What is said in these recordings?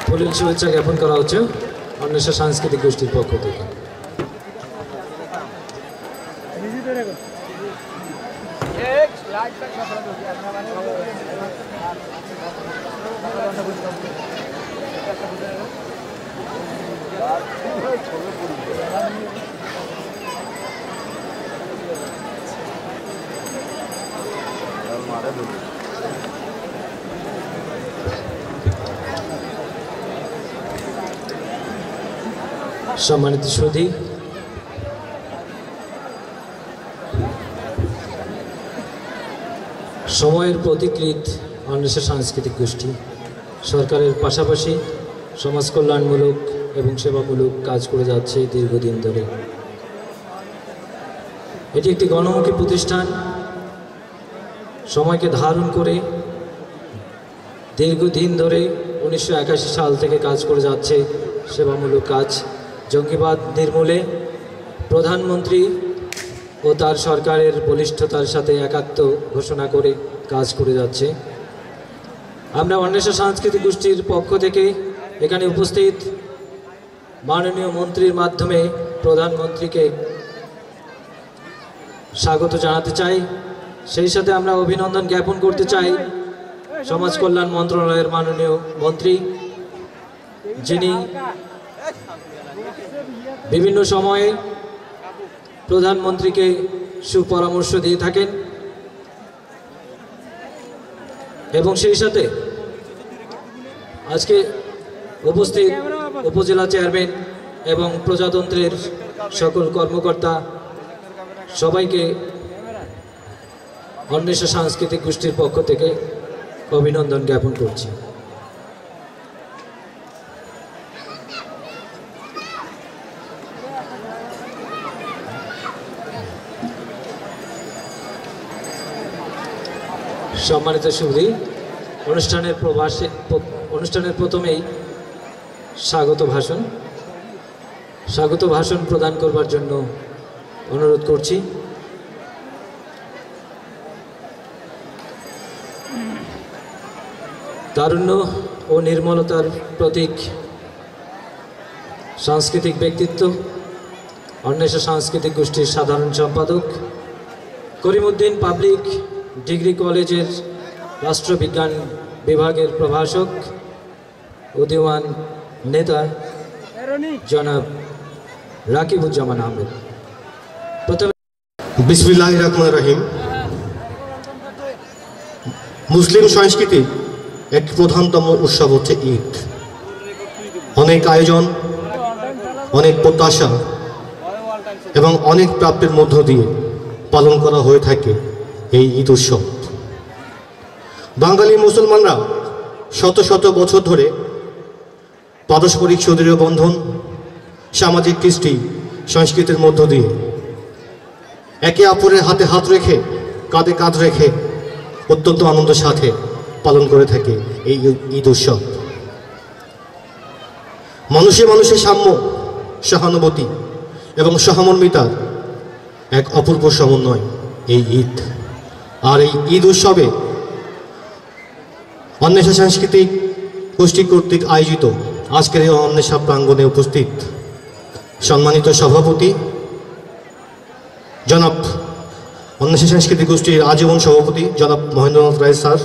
ফুলেল শুভেচ্ছা জ্ঞাপন করা হচ্ছে অন্বেষা সাংস্কৃতিক গোষ্ঠীর পক্ষ থেকে। সম্মানিত সুধী, সময়ের প্রতিকৃত অন্বেষা সাংস্কৃতিক গোষ্ঠী সরকারের পাশাপাশি সমাজ কল্যাণমূলক এবং সেবামূলক কাজ করে যাচ্ছে দীর্ঘদিন ধরে। এটি একটি গণমুখী প্রতিষ্ঠান, সময়কে ধারণ করে দীর্ঘদিন ধরে 1981 সাল থেকে কাজ করে যাচ্ছে সেবামূলক কাজ। জঙ্গিবাদ নির্মূলে প্রধানমন্ত্রী ও তার সরকারের বলিষ্ঠতার সাথে একাত্ম ঘোষণা করে কাজ করে যাচ্ছে। আমরা অন্বেষা সাংস্কৃতিক গোষ্ঠীর পক্ষ থেকে এখানে উপস্থিত মাননীয় মন্ত্রীর মাধ্যমে প্রধানমন্ত্রীকে স্বাগত জানাতে চাই। সেই সাথে আমরা অভিনন্দন জ্ঞাপন করতে চাই সমাজ কল্যাণ মন্ত্রণালয়ের মাননীয় মন্ত্রী, যিনি বিভিন্ন সময়ে প্রধানমন্ত্রীকে সুপরামর্শ দিয়ে থাকেন এবং সেই সাথে আজকে উপস্থিত উপজেলা চেয়ারম্যান এবং প্রজাতন্ত্রের সকল কর্মকর্তা সবাইকে অন্বেষা সাংস্কৃতিক গোষ্ঠীর পক্ষ থেকে অভিনন্দন জ্ঞাপন করছি। সম্মানিত সুধী, অনুষ্ঠানের প্রথমেই স্বাগত ভাষণ প্রদান করবার জন্য অনুরোধ করছি। তারুণ্য ও নির্মলতার প্রতীক সাংস্কৃতিক ব্যক্তিত্ব অন্বেষা সাংস্কৃতিক গোষ্ঠীর সাধারণ সম্পাদক, করিমউদ্দিন পাবলিক ডিগ্রি কলেজের রাষ্ট্রবিজ্ঞান বিভাগের প্রভাষক, উদীয়মান নেতা জনাব রাকিবুজ্জামান আহমেদ। প্রথমে বিসমিল্লাহির রহমানির রহিম। মুসলিম সংস্কৃতির একটি প্রধানতম উৎসব হচ্ছে ঈদ। অনেক আয়োজন, অনেক প্রত্যাশা এবং অনেক প্রাপ্তির মধ্য দিয়ে পালন করা হয়ে থাকে এই ঈদ উৎসব। বাঙালি মুসলমানরা শত শত বছর ধরে পারস্পরিক সুদৃঢ় বন্ধন, সামাজিক কৃষ্টি সংস্কৃতির মধ্য দিয়ে একে অপরের হাতে হাত রেখে, কাঁধে কাঁধ রেখে অত্যন্ত আনন্দের সাথে পালন করে থাকে এই ঈদ উৎসব। মানুষে মানুষের সাম্য, সহানুভূতি এবং সহমর্মিতার এক অপূর্ব সমন্বয় এই ঈদ। আর এই ঈদ উৎসবে অন্বেষা সাংস্কৃতিক গোষ্ঠী কর্তৃক আয়োজিত আজকের এই অন্বেষা প্রাঙ্গণে উপস্থিত সম্মানিত সভাপতি জনাব অন্বেষা সাংস্কৃতিক গোষ্ঠীর আজীবন সভাপতি জনাব মহেন্দ্রনাথ রায় স্যার,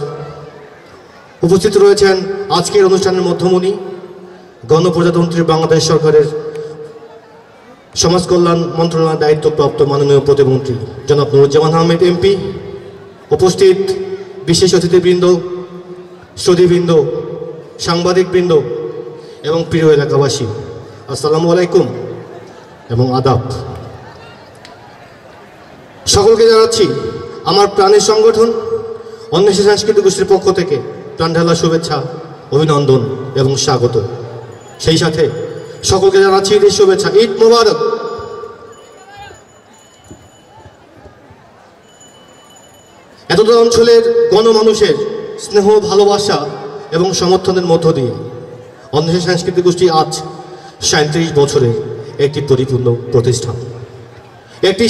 উপস্থিত রয়েছেন আজকের অনুষ্ঠানের মধ্যমণি গণপ্রজাতন্ত্রী বাংলাদেশ সরকারের সমাজ কল্যাণ মন্ত্রণালয়ের দায়িত্বপ্রাপ্ত মাননীয় প্রতিমন্ত্রী জনাব নুরুজ্জামান আহমেদ এমপি, উপস্থিত বিশেষ অতিথিবৃন্দ, শ্রোতৃবৃন্দ, সাংবাদিকবৃন্দ এবং প্রিয় এলাকাবাসী, আসসালামু আলাইকুম এবং আদাব। সকলকে জানাচ্ছি আমার প্রাণের সংগঠন অন্বেষা সাংস্কৃতিক গোষ্ঠীর পক্ষ থেকে প্রাণঢালা শুভেচ্ছা, অভিনন্দন এবং স্বাগত। সেই সাথে সকলকে জানাচ্ছি ঈদের শুভেচ্ছা, ঈদ মোবারক। এতটা অঞ্চলের গণমানুষের স্নেহ, ভালোবাসা এবং সমর্থনের মধ্য দিয়ে অন্বেষা সাংস্কৃতিক গোষ্ঠী আজ 37 বছরের একটি পরিপূর্ণ প্রতিষ্ঠান। একটি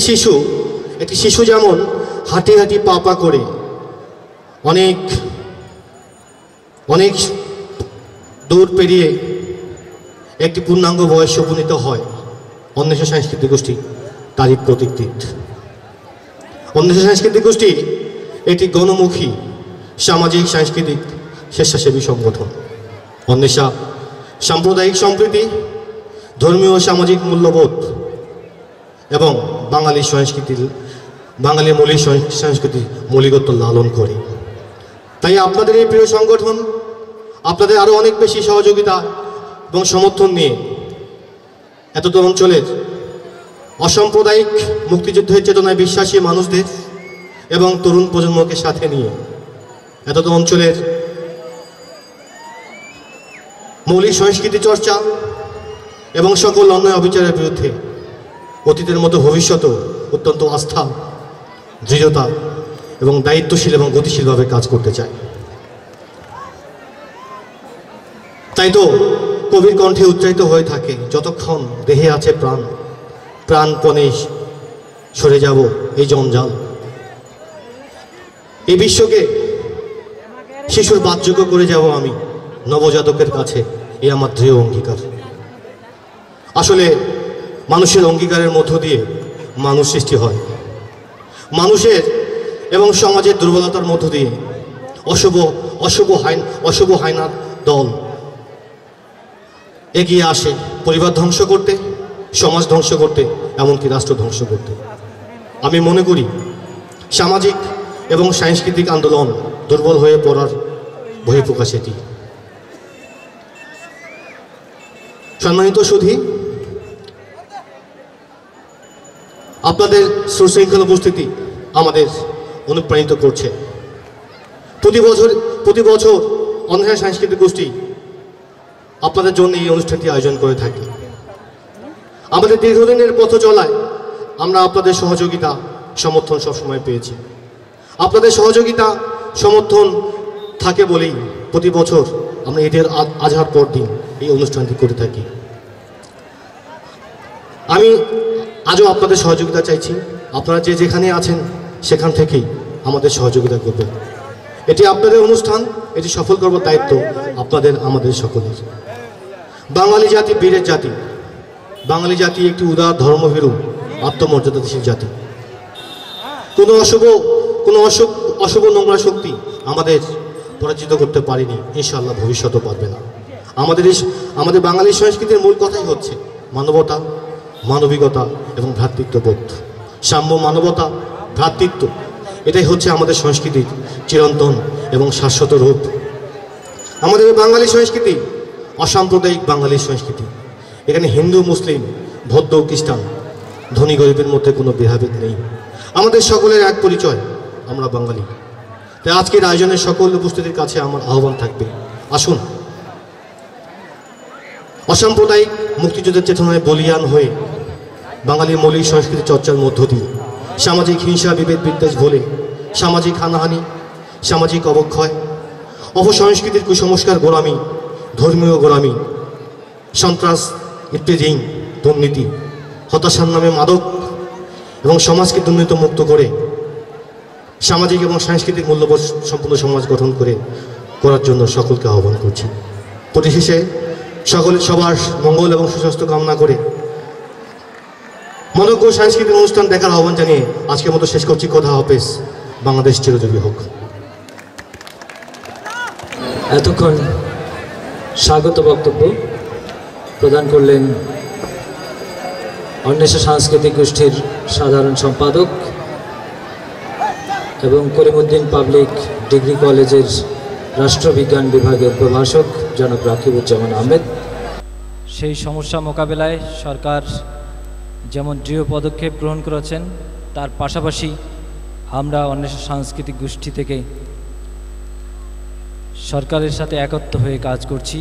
শিশু যেমন হাঁটি হাঁটি পা পা করে অনেক দৌড় পেরিয়ে একটি পূর্ণাঙ্গ বয়সে উপনীত হয় অন্বেষা সাংস্কৃতিক গোষ্ঠী তারই প্রতীকৃত। অন্বেষা সাংস্কৃতিক গোষ্ঠী একটি গণমুখী সামাজিক সাংস্কৃতিক স্বেচ্ছাসেবী সংগঠন। অন্বেষা সাম্প্রদায়িক সম্প্রীতি, ধর্মীয় সামাজিক মূল্যবোধ এবং বাঙালির মৌলিক সংস্কৃতির মৌলিকত্ব লালন করে। তাই আপনাদের এই প্রিয় সংগঠন আপনাদের আরও অনেক বেশি সহযোগিতা এবং সমর্থন নিয়ে এতটা অঞ্চলের অসাম্প্রদায়িক মুক্তিযুদ্ধের চেতনায় বিশ্বাসী মানুষদের এবং তরুণ প্রজন্মকে সাথে নিয়ে এতটা অঞ্চলের মৌলিক সংস্কৃতি চর্চা এবং সকল অন্যায় অবিচারের বিরুদ্ধে অতীতের মতো ভবিষ্যতেও অত্যন্ত আস্থা, দৃঢ়তা এবং দায়িত্বশীল এবং গতিশীলভাবে কাজ করতে চায়। তাই তো কবির কণ্ঠে উচ্চারিত হয়ে থাকে, যতক্ষণ দেহে আছে প্রাণ, প্রাণপণে সরে যাব এই জঞ্জাল। এই বিশ্বকে শিশুর বাদযোগ্য করে যাব আমি নবজাতকের কাছে, এই আমার দৃঢ় অঙ্গীকার। আসলে মানুষের অঙ্গীকারের মধ্য দিয়ে মানুষ সৃষ্টি হয়। মানুষের এবং সমাজের দুর্বলতার মধ্য দিয়ে অশুভ হায়নার দল এগিয়ে আসে পরিবার ধ্বংস করতে, সমাজ ধ্বংস করতে, এমনকি রাষ্ট্র ধ্বংস করতে। আমি মনে করি সামাজিক এবং সাংস্কৃতিক আন্দোলন দুর্বল হয়ে পড়ার বহিঃপ্রকাশ এটি। সম্মানিত সুধী, আপনাদের সুশৃঙ্খল উপস্থিতি আমাদের অনুপ্রাণিত করছে। প্রতি বছর অন্ধ্রা সাংস্কৃতিক গোষ্ঠী আপনাদের জন্য এই অনুষ্ঠানটি আয়োজন করে থাকি। আমাদের দীর্ঘদিনের পথ চলায় আমরা আপনাদের সহযোগিতা সমর্থন সবসময় পেয়েছি। আপনাদের সহযোগিতা সমর্থন থাকে বলেই প্রতি বছর আমরা ঈদের আজহার পর দিন এই অনুষ্ঠানটি করে থাকি। আমি আজও আপনাদের সহযোগিতা চাইছি। আপনারা যে যেখানে আছেন সেখান থেকেই আমাদের সহযোগিতা করবেন। এটি আপনাদের অনুষ্ঠান, এটি সফল করবার দায়িত্ব আপনাদের আমাদের সকলের। বাঙালি জাতি বীরের জাতি। বাঙালি জাতি একটি উদার ধর্মভীরু আত্মমর্যাদাশীল জাতি। কোনো অশুভ নোংরা শক্তি আমাদের পরাজিত করতে পারেনি, ইনশাআল্লাহ ভবিষ্যতেও পারবে না। আমাদের বাঙালি সংস্কৃতির মূল কথাই হচ্ছে মানবতা, মানবিকতা এবং ভ্রাতৃত্ববোধ। সাম্য, মানবতা, ভ্রাতৃত্ব, এটাই হচ্ছে আমাদের সংস্কৃতির চিরন্তন এবং শাশ্বত রূপ। আমাদের বাঙালি সংস্কৃতি অসাম্প্রদায়িক বাঙালি সংস্কৃতি। এখানে হিন্দু, মুসলিম, বৌদ্ধ, খ্রিস্টান, ধনী গরিবের মধ্যে কোনো ভেদাভেদ নেই। আমাদের সকলের এক পরিচয়, আমরা বাঙালি। তাই আজকের আয়োজনের সকল উপস্থিতির কাছে আমার আহ্বান থাকবে, আসুন অসাম্প্রদায়িক মুক্তিযুদ্ধের চেতনায় বলিয়ান হয়ে বাঙালির মৌলিক সংস্কৃতি চর্চার মধ্য দিয়ে সামাজিক হিংসা, বিভেদ, বিদ্বেষ ভুলে সামাজিক হানাহানি, সামাজিক অবক্ষয়, অপসংস্কৃতির কুসংস্কার, গোলামি, ধর্মীয় গোলামি, সন্ত্রাস, ইত্যাদি, দুর্নীতি, হতাশার নামে মাদক এবং সমাজকে দুর্নীতিমুক্ত করে সামাজিক এবং সাংস্কৃতিক মূল্যবোধ সম্পূর্ণ সমাজ গঠন করার জন্য সকলকে আহ্বান করছি। পরিশেষে সবার মঙ্গল এবং সুস্বাস্থ্য কামনা করে মনোজ্ঞ সাংস্কৃতিক অনুষ্ঠান দেখার আহ্বান জানিয়ে আজকের মতো শেষ করছি। কথা হাফেজ। বাংলাদেশ চিরজীবী হোক। এতক্ষণ স্বাগত বক্তব্য প্রদান করলেন অন্বেষা সাংস্কৃতিক গোষ্ঠীর সাধারণ সম্পাদক এবং করিমউদ্দিন পাবলিক ডিগ্রি কলেজের রাষ্ট্রবিজ্ঞান বিভাগের প্রভাষক জনাব রাকিবুজ্জামান আহমেদ। সেই সমস্যা মোকাবেলায় সরকার যেমন দৃঢ় পদক্ষেপ গ্রহণ করেছেন, তার পাশাপাশি আমরা অন্বেষা সাংস্কৃতিক গোষ্ঠী থেকে সরকারের সাথে একত্র হয়ে কাজ করছি।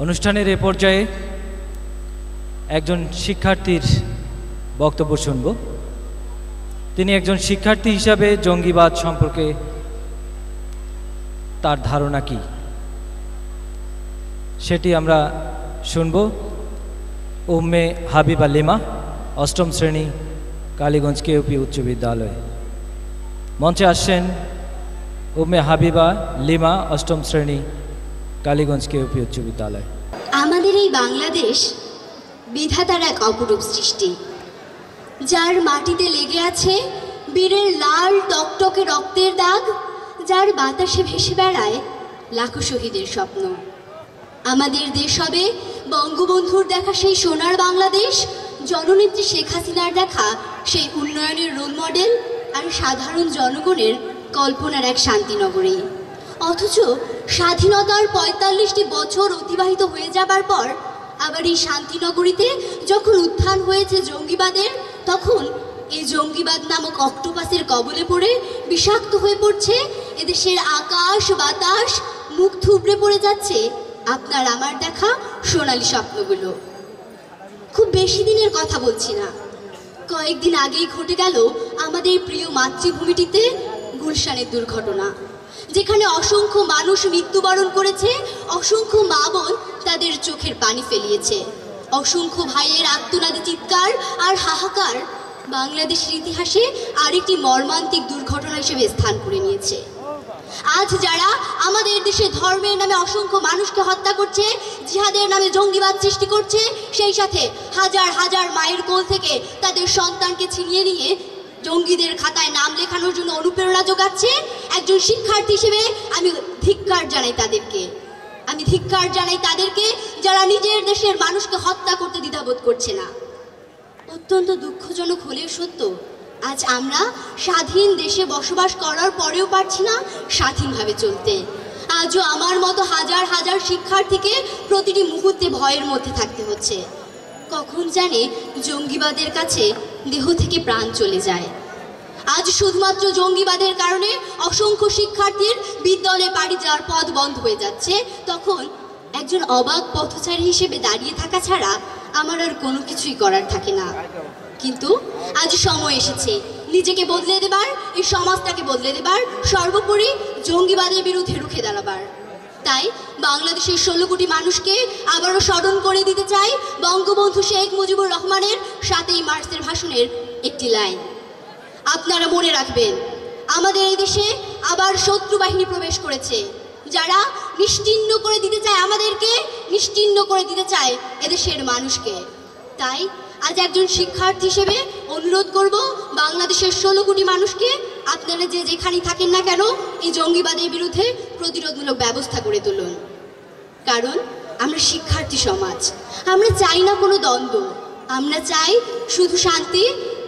অনুষ্ঠানের এ পর্যায়ে একজন শিক্ষার্থীর বক্তব্য শুনব। তিনি একজন শিক্ষার্থী হিসাবে জঙ্গিবাদ সম্পর্কে তার ধারণা কি সেটি আমরা শুনব। উম্মে হাবিবা লিমা, অষ্টম শ্রেণী, কালীগঞ্জ কেওপি উচ্চ বিদ্যালয়। মঞ্চে আসছেন উম্মে হাবিবা লিমা, অষ্টম শ্রেণী, কালীগঞ্জ কেউপি উচ্চ বিদ্যালয়। আমাদের এই বাংলাদেশ বিধাতার এক অপরূপ সৃষ্টি, যার মাটিতে লেগে আছে বীরের লাল টকটকে রক্তের দাগ, যার বাতাসে ভেসে বেড়ায় লাখো শহীদের স্বপ্ন। আমাদের দেশ হবে বঙ্গবন্ধুর দেখা সেই সোনার বাংলাদেশ, জননেত্রী শেখ হাসিনার দেখা সেই উন্নয়নের রোল মডেল, আর সাধারণ জনগণের কল্পনার এক শান্তিনগরী। অথচ স্বাধীনতার ৪৫টি বছর অতিবাহিত হয়ে যাবার পর আবার এই শান্তিনগরীতে যখন উত্থান হয়েছে জঙ্গিবাদের, তখন এই জঙ্গিবাদ নামক অক্টোপাসের কবলে পড়ে বিষাক্ত হয়ে পড়ছে এদেশের আকাশ বাতাস, মুখ থুবড়ে পড়ে যাচ্ছে আপনার আমার দেখা সোনালী স্বপ্নগুলো। খুব বেশি দিনের কথা বলছি না, কয়েকদিন আগেই ঘটে গেল আমাদের প্রিয় মাতৃভূমিটিতে গুলশানের দুর্ঘটনা, যেখানে অসংখ্য মানুষ মৃত্যুবরণ করেছে, অসংখ্য মা বোন তাদের চোখের পানি ফেলিয়েছে, অসংখ্য ভাইয়ের আত্মনাদী চিৎকার আর হাহাকার বাংলাদেশের ইতিহাসে আরেকটি মর্মান্তিক দুর্ঘটনা হিসেবে স্থান করে নিয়েছে। আজ যারা আমাদের দেশে ধর্মের নামে অসংখ্য মানুষকে হত্যা করছে, জিহাদের নামে জঙ্গিবাদ সৃষ্টি করছে, সেই সাথে হাজার হাজার মায়ের কোল থেকে তাদের সন্তানকে ছিনিয়ে নিয়ে জঙ্গিদের খাতায় নাম লেখানোর জন্য অনুপ্রেরণা যোগাচ্ছে, একজন শিক্ষার্থী হিসেবে আমি ধিক্কার জানাই তাদেরকে, যারা নিজের দেশের মানুষকে হত্যা করতে দ্বিধাবোধ করছে না। অত্যন্ত দুঃখজনক হলেও সত্য, আজ আমরা স্বাধীন দেশে বসবাস করার পরেও পারছি না স্বাধীনভাবে চলতে। আজও আমার মতো হাজার হাজার শিক্ষার্থীকে প্রতিটি মুহূর্তে ভয়ের মধ্যে থাকতে হচ্ছে। কখন জানে জঙ্গিবাদের কাছে দেহ থেকে প্রাণ চলে যায়। আজ শুধুমাত্র জঙ্গিবাদের কারণে অসংখ্য শিক্ষার্থীর বিদ্যালয়ে বাড়ি যাওয়ার পথ বন্ধ হয়ে যাচ্ছে, তখন একজন অবাক পথচারী হিসেবে দাঁড়িয়ে থাকা ছাড়া আমার আর কোনো কিছুই করার থাকে না। কিন্তু আজ সময় এসেছে নিজেকে বদলে দেবার, এই সমাজটাকে বদলে দেবার, সর্বোপরি জঙ্গিবাদের বিরুদ্ধে রুখে দাঁড়াবার। তাই বাংলাদেশের ১৬ কোটি মানুষকে আবারও স্মরণ করে দিতে চাই বঙ্গবন্ধু শেখ মুজিবুর রহমানের ৭ই মার্চের ভাষণের একটি লাইন। আপনারা মনে রাখবেন, আমাদের এই দেশে আবার শত্রু বাহিনী প্রবেশ করেছে, যারা নিশ্চিহ্ন করে দিতে চায় আমাদেরকে, নিশ্চিহ্ন করে দিতে চায় এদেশের মানুষকে। তাই আজ একজন শিক্ষার্থী হিসেবে অনুরোধ করব বাংলাদেশের ১৬ কোটি মানুষকে, আপনারা যে যেখানেই থাকেন না কেন এই জঙ্গিবাদের বিরুদ্ধে প্রতিরোধমূলক ব্যবস্থা করে তুলুন। কারণ আমরা শিক্ষার্থী সমাজ, আমরা চাই না কোনো দ্বন্দ্ব, আমরা চাই শুধু শান্তি,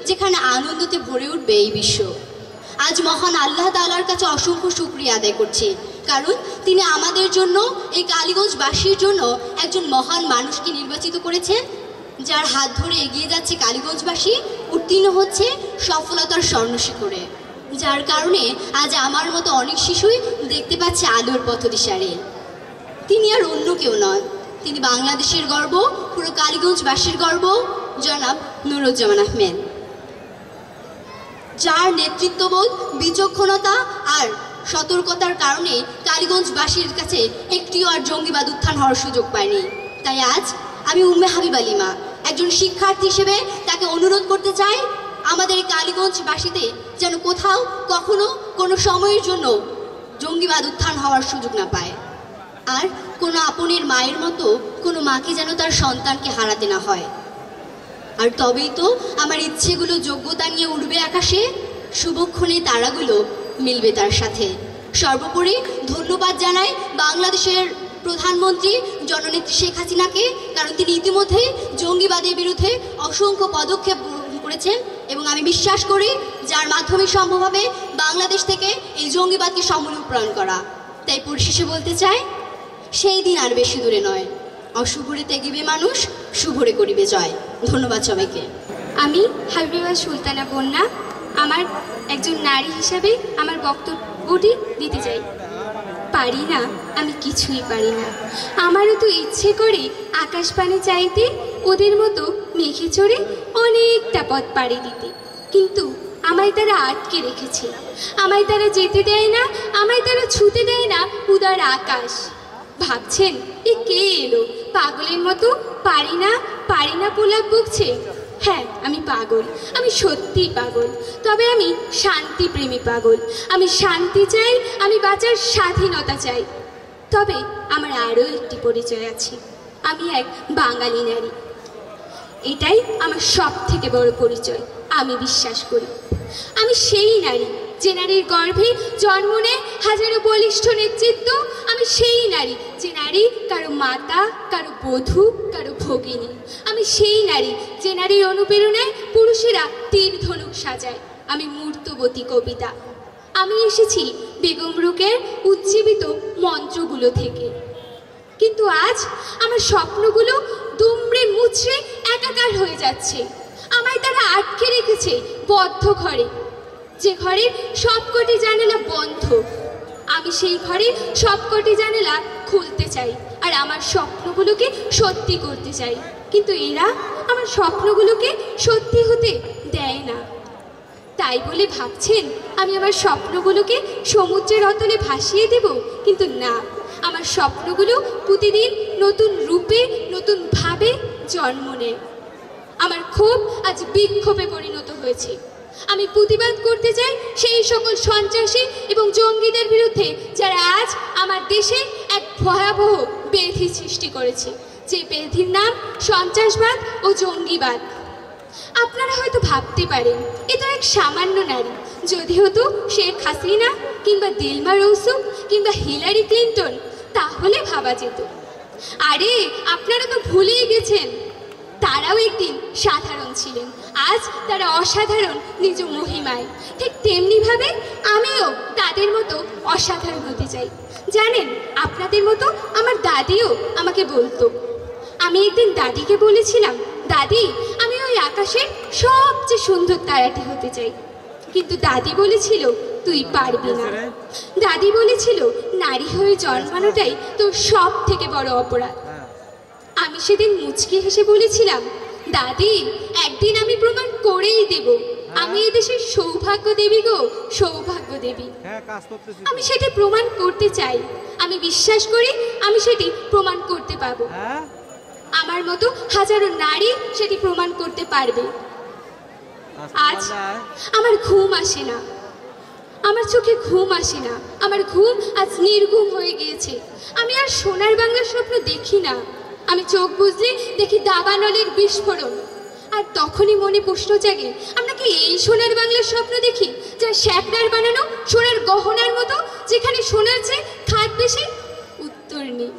যেখানে আনন্দতে ভরে উঠবে এই বিশ্ব। আজ মহান আল্লাহ তাআলার কাছে অসংখ্য শুকরিয়া আদায় করছি, কারণ তিনি আমাদের জন্য, এই কালীগঞ্জবাসীর জন্য একজন মহান মানুষকে নির্বাচিত করেছেন, যার হাত ধরে এগিয়ে যাচ্ছে কালীগঞ্জবাসী, উত্তীর্ণ হচ্ছে সফলতার স্বর্ণশিখরে, যার কারণে আজ আমার মতো অনেক শিশুই দেখতে পাচ্ছে আলোর পথদিশারে। তিনি আর অন্য কেউ নন, তিনি বাংলাদেশের গর্ব, পুরো কালীগঞ্জবাসীর গর্ব, জনাব নুরুজ্জামান আহমেদ, যার নেতৃত্ববোধ, বিচক্ষণতা আর সতর্কতার কারণে কালীগঞ্জবাসীর কাছে একটিও আর জঙ্গিবাদ উত্থান হওয়ার সুযোগ পায়নি। তাই আজ আমি উম্মে হাবিবা লিমা একজন শিক্ষার্থী হিসেবে তাকে অনুরোধ করতে চাই, আমাদের এই কালীগঞ্জবাসীতে যেন কোথাও কখনো কোনো সময়ের জন্য জঙ্গিবাদ উত্থান হওয়ার সুযোগ না পায়, আর কোনো আপনের মায়ের মতো কোনো মাকে যেন তার সন্তানকে হারাতে না হয়। আর তবেই তো আমার ইচ্ছেগুলো যোগ্যতা নিয়ে উঠবে আকাশে, শুভক্ষণে তারাগুলো মিলবে তার সাথে। সর্বোপরি ধন্যবাদ জানাই বাংলাদেশের প্রধানমন্ত্রী জননেত্রী শেখ হাসিনাকে, কারণ তিনি ইতিমধ্যেই জঙ্গিবাদের বিরুদ্ধে অসংখ্য পদক্ষেপ গ্রহণ করেছেন, এবং আমি বিশ্বাস করি যার মাধ্যমে সম্ভব হবে বাংলাদেশ থেকে এই জঙ্গিবাদকে সমূলে উৎপাদন করা। তাই পরিশেষে বলতে চাই, সেই দিন আর বেশি দূরে নয়, অশুভরে ত্যাগিবে মানুষ, শুভরে করিবে জয়। ধন্যবাদ সবাইকে। আমি হাবিবা সুলতানা বন্যা আমার একজন নারী হিসাবে আমার বক্তব্যটি দিতে চাই। পারি না, আমি কিছুই পারি না। আমারও তো ইচ্ছে করে আকাশ পানে চাইতে, ওদের মতো মেঘে চড়ে অনেকটা পথ পাড়ি দিতে, কিন্তু আমায় তারা আটকে রেখেছে। আমায় তারা যেতে দেয় না, আমায় তারা ছুতে দেয় না উদার আকাশ। ভাবছেন এ কে এলো পাগলের মতো, পারি না পারি না পোলাপ বকছে। হ্যাঁ, আমি পাগল, আমি সত্যিই পাগল। তবে আমি শান্তিপ্রেমী পাগল। আমি শান্তি চাই, আমি বাঁচার স্বাধীনতা চাই। তবে আমার আরও একটি পরিচয় আছে, আমি এক বাঙালি নারী। এটাই আমার সব থেকে বড় পরিচয়। আমি বিশ্বাস করি আমি সেই নারী যে নারীর গর্ভে জন্ম নেয় হাজারো বলিষ্ঠ নেতৃত্ব। আমি সেই নারী যে নারী কারো মাতা, কারো বধূ, কারো ভগিনী। আমি সেই নারী যে নারীর অনুপ্রেরণায় পুরুষেরা তীর ধনুক সাজায়। আমি মূর্তবতী কবিতা। আমি এসেছি বেগম রোকেয়ার উজ্জীবিত মন্ত্রগুলো থেকে। কিন্তু আজ আমার স্বপ্নগুলো দুমড়ে মুচড়ে একাকার হয়ে যাচ্ছে। আমায় তারা আটকে রেখেছে বদ্ধ ঘরে, যে ঘরের সবকটি জানালা বন্ধ। আমি সেই ঘরে সবকটি জানালা খুলতে চাই আর আমার স্বপ্নগুলোকে সত্যি করতে চাই। কিন্তু এরা আমার স্বপ্নগুলোকে সত্যি হতে দেয় না। তাই বলে ভাবছেন আমি আমার স্বপ্নগুলোকে সমুদ্রের অতলে ভাসিয়ে দেব? কিন্তু না, আমার স্বপ্নগুলো প্রতিদিন নতুন রূপে, নতুন ভাবে জন্ম নেয়। আমার ক্ষোভ আজ বিক্ষোভে পরিণত হয়েছে। আমি প্রতিবাদ করতে চাই সেই সকল সন্ত্রাসী এবং জঙ্গিদের বিরুদ্ধে যারা আজ আমার দেশে এক ভয়াবহ ব্যাধি সৃষ্টি করেছে, যে ব্যাধির নাম সন্ত্রাসবাদ ও জঙ্গিবাদ। আপনারা হয়তো ভাবতে পারেন এ তো এক সামান্য নারী, যদি হতো শেখ হাসিনা কিংবা দিলমা রৌসুফ কিংবা হিলারি ক্লিন্টন তাহলে ভাবা যেত। আরে আপনারা তো ভুলেই গেছেন, তারাও একদিন সাধারণ ছিলেন, আজ তারা অসাধারণ নিজ মহিমায়। ঠিক তেমনিভাবে আমিও তাদের মতো অসাধারণ হতে চাই। জানেন, আপনাদের মতো আমার দাদিও আমাকে বলতো। আমি একদিন দাদিকে বলেছিলাম, দাদি আমি ওই আকাশের সবচেয়ে সুন্দর তারাটি হতে চাই। কিন্তু দাদি বলেছিল তুই পারবি না। দাদি বলেছিল নারী হয়ে জন্মানোটাই তোর সব থেকে বড় অপরাধ। আমি সেদিন মুচকি হেসে বলেছিলাম, দাদি একদিন আমি প্রমাণ করেই দেব আমি এই দেশের সৌভাগ্য দেবী গো, সৌভাগ্য দেবী। আমি সেটি প্রমাণ করতে চাই। আমি বিশ্বাস করি আমি সেটি প্রমাণ করতে পারবো। আমার মতো হাজারো নারী সেটি প্রমাণ করতে পারবে। আজ আমার ঘুম আসে না, আমার চোখে ঘুম আসে না। আমার ঘুম আজ নির্ঘুম হয়ে গিয়েছে। আমি আর সোনার বাংলার স্বপ্ন দেখি না। আমি চোখ বুঝলে দেখি দাবানলের বিস্ফোরণ। আর তখনই মনে প্রশ্ন জাগে, আমরা কি এই সোনার বাংলার স্বপ্ন দেখি যা শ্যাকরার বানানো সোনার গহনার মতো, যেখানে সোনার চেয়ে খাদ বেশি? উত্তর নেই।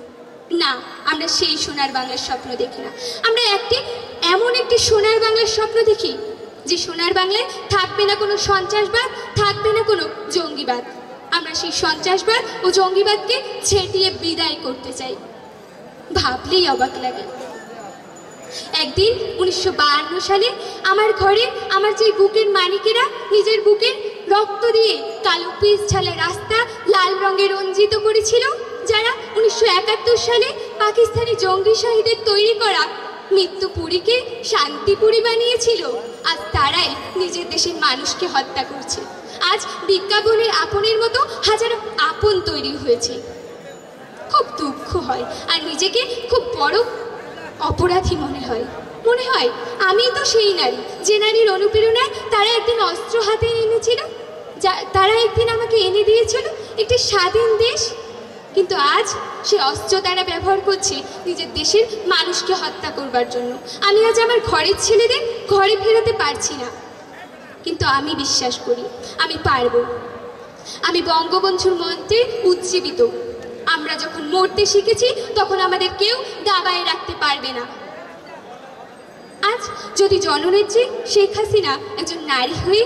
না, আমরা সেই সোনার বাংলার স্বপ্ন দেখি না। আমরা এমন একটি সোনার বাংলার স্বপ্ন দেখি যে সোনার বাংলায় থাকবে না কোনো সন্ত্রাসবাদ, থাকবে না কোনো জঙ্গিবাদ। আমরা সেই সন্ত্রাসবাদ ও জঙ্গিবাদকে ছেটিয়ে বিদায় করতে চাই। ভাবলেই অবাক লাগে। একদিন 1952 সালে আমার ঘরে আমার যে বুকের মানিকেরা নিজের বুকের রক্ত দিয়ে কালো পিচ ঢালা রাস্তা লাল রঙে রঞ্জিত করেছিল, যারা 1971 সালে পাকিস্তানি জঙ্গি শাহীদের তৈরি করা মৃত্যুপুরীকে শান্তিপুরী বানিয়েছিল, আজ তারাই নিজের দেশের মানুষকে হত্যা করছে। আজ বিজ্ঞাপনের আপনের মতো হাজারো আপন তৈরি হয়েছে। খুব দুঃখ হয় আর নিজেকে খুব বড় অপরাধী মনে হয়। মনে হয় আমি তো সেই নারী যে নারীর অনুপ্রেরণায় তারা একদিন অস্ত্র হাতে এনেছিল, তারা একদিন আমাকে এনে দিয়েছিল একটি স্বাধীন দেশ। কিন্তু আজ সে অস্ত্র তারা ব্যবহার করছে নিজের দেশের মানুষকে হত্যা করবার জন্য। আমি আজ আমার ঘরের ছেলেদের ঘরে ফেরাতে পারছি না, কিন্তু আমি বিশ্বাস করি আমি পারব। আমি বঙ্গবন্ধুর মন্ত্রে উজ্জীবিত। আমরা যখন মরতে শিখেছি তখন আমাদের কেউ দাবায় রাখতে পারবে না। আজ যদি জননেত্রী শেখ হাসিনা একজন নারী হয়ে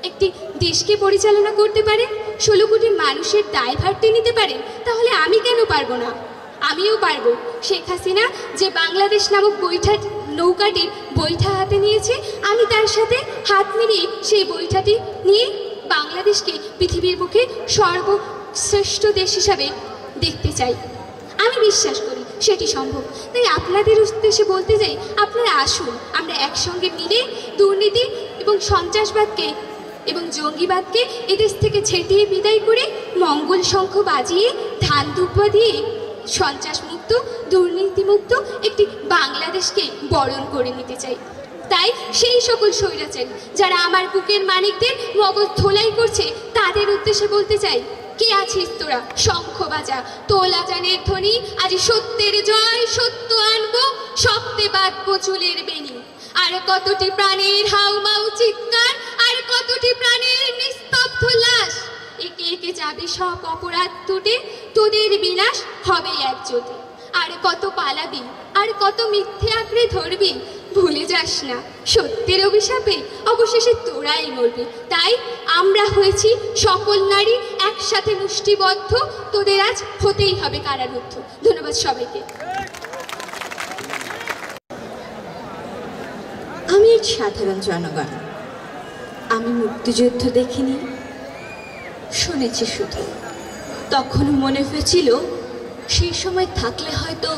একটি দেশকে পরিচালনা করতে পারেন, 16 কোটি মানুষের দায়ভারটি নিতে পারেন, তাহলে আমি কেন পারবো না? আমিও পারবো। শেখ হাসিনা যে বাংলাদেশ নামক নৌকাটির বৈঠা হাতে নিয়েছে, আমি তার সাথে হাত মিলিয়ে সেই বৈঠাটি নিয়ে বাংলাদেশকে পৃথিবীর বুকে সর্বশ্রেষ্ঠ দেশ হিসাবে দেখতে চাই। আমি বিশ্বাস করি সেটি সম্ভব। তাই আপনাদের উদ্দেশ্যে বলতে চাই, আপনারা আসুন, আমরা একসঙ্গে মিলে দুর্নীতি এবং সন্ত্রাসবাদকে এবং জঙ্গিবাদকে এদেশ থেকে ছেটিয়ে বিদায় করে মঙ্গল শঙ্খ বাজিয়ে ধান দুব্বা দিয়ে সন্ত্রাসমুক্ত দুর্নীতিমুক্ত একটি বাংলাদেশকে বরণ করে নিতে চাই। তাই সেই সকল স্বৈরাচারী যারা আমার বুকের মানিকদের মগজ ধোলাই করছে তাদের উদ্দেশ্যে বলতে চাই, কে আছিস তোরা? শঙ্খ বাজা, তোল আজানের ধ্বনি, আজ সত্যের জয়, সত্য আনবো, সত্যে বাঁধবো চুলের বেনি। আর কতটি প্রাণের হাউমাউ চিৎকার, আর কতটি প্রাণের নিস্তব্ধ লাশ, একে একে যাবে সব অপরাধ টুটে, তোদের বিনাশ হবে একজোটে। আর কত পালাবি, আর কত মিথ্যে আঁকড়ে ধরবি, ভুলে যাস না সত্যের অভিশাপে অবশেষে তোরাই মরবি। তাই আমরা হয়েছি সকল নারী একসাথে মুষ্টিবদ্ধ, তোদের আজ হতেই হবে কারারুদ্ধ। ধন্যবাদ সবাইকে। আমি এক সাধারণ জনগণ। আমি মুক্তিযুদ্ধ দেখিনি, শুনেছি শুধু। তখনও মনে হয়েছিল সেই সময় থাকলে হয়তো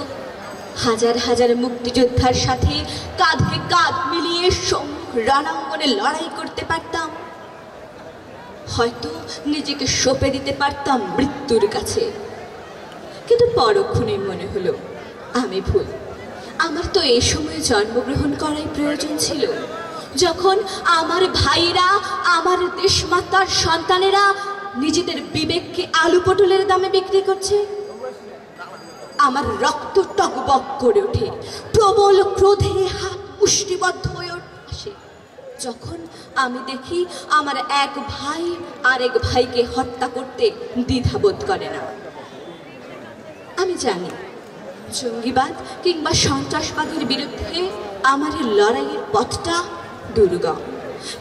হাজার হাজার মুক্তিযোদ্ধার সাথে কাঁধে কাঁধ মিলিয়ে রণাঙ্গনে লড়াই করতে পারতাম, হয়তো নিজেকে সঁপে দিতে পারতাম মৃত্যুর কাছে। কিন্তু পরক্ষণেই মনে হলো আমি ভুল। আমার তো এই সময়ে জন্মগ্রহণ করাই প্রয়োজন ছিল, যখন আমার ভাইরা, আমার দেশমাতার সন্তানেরা নিজেদের বিবেককে আলু পটলের দামে বিক্রি করছে। আমার রক্ত টকবক করে ওঠে, প্রবল ক্রোধে হাত মুষ্টিবদ্ধ হয়ে আসে যখন আমি দেখি আমার এক ভাই আরেক ভাইকে হত্যা করতে দ্বিধাবোধ করে না। আমি জানি জঙ্গিবাদ কিংবা সন্ত্রাসবাদের বিরুদ্ধে আমার এই লড়াইয়ের পথটা দুর্গম,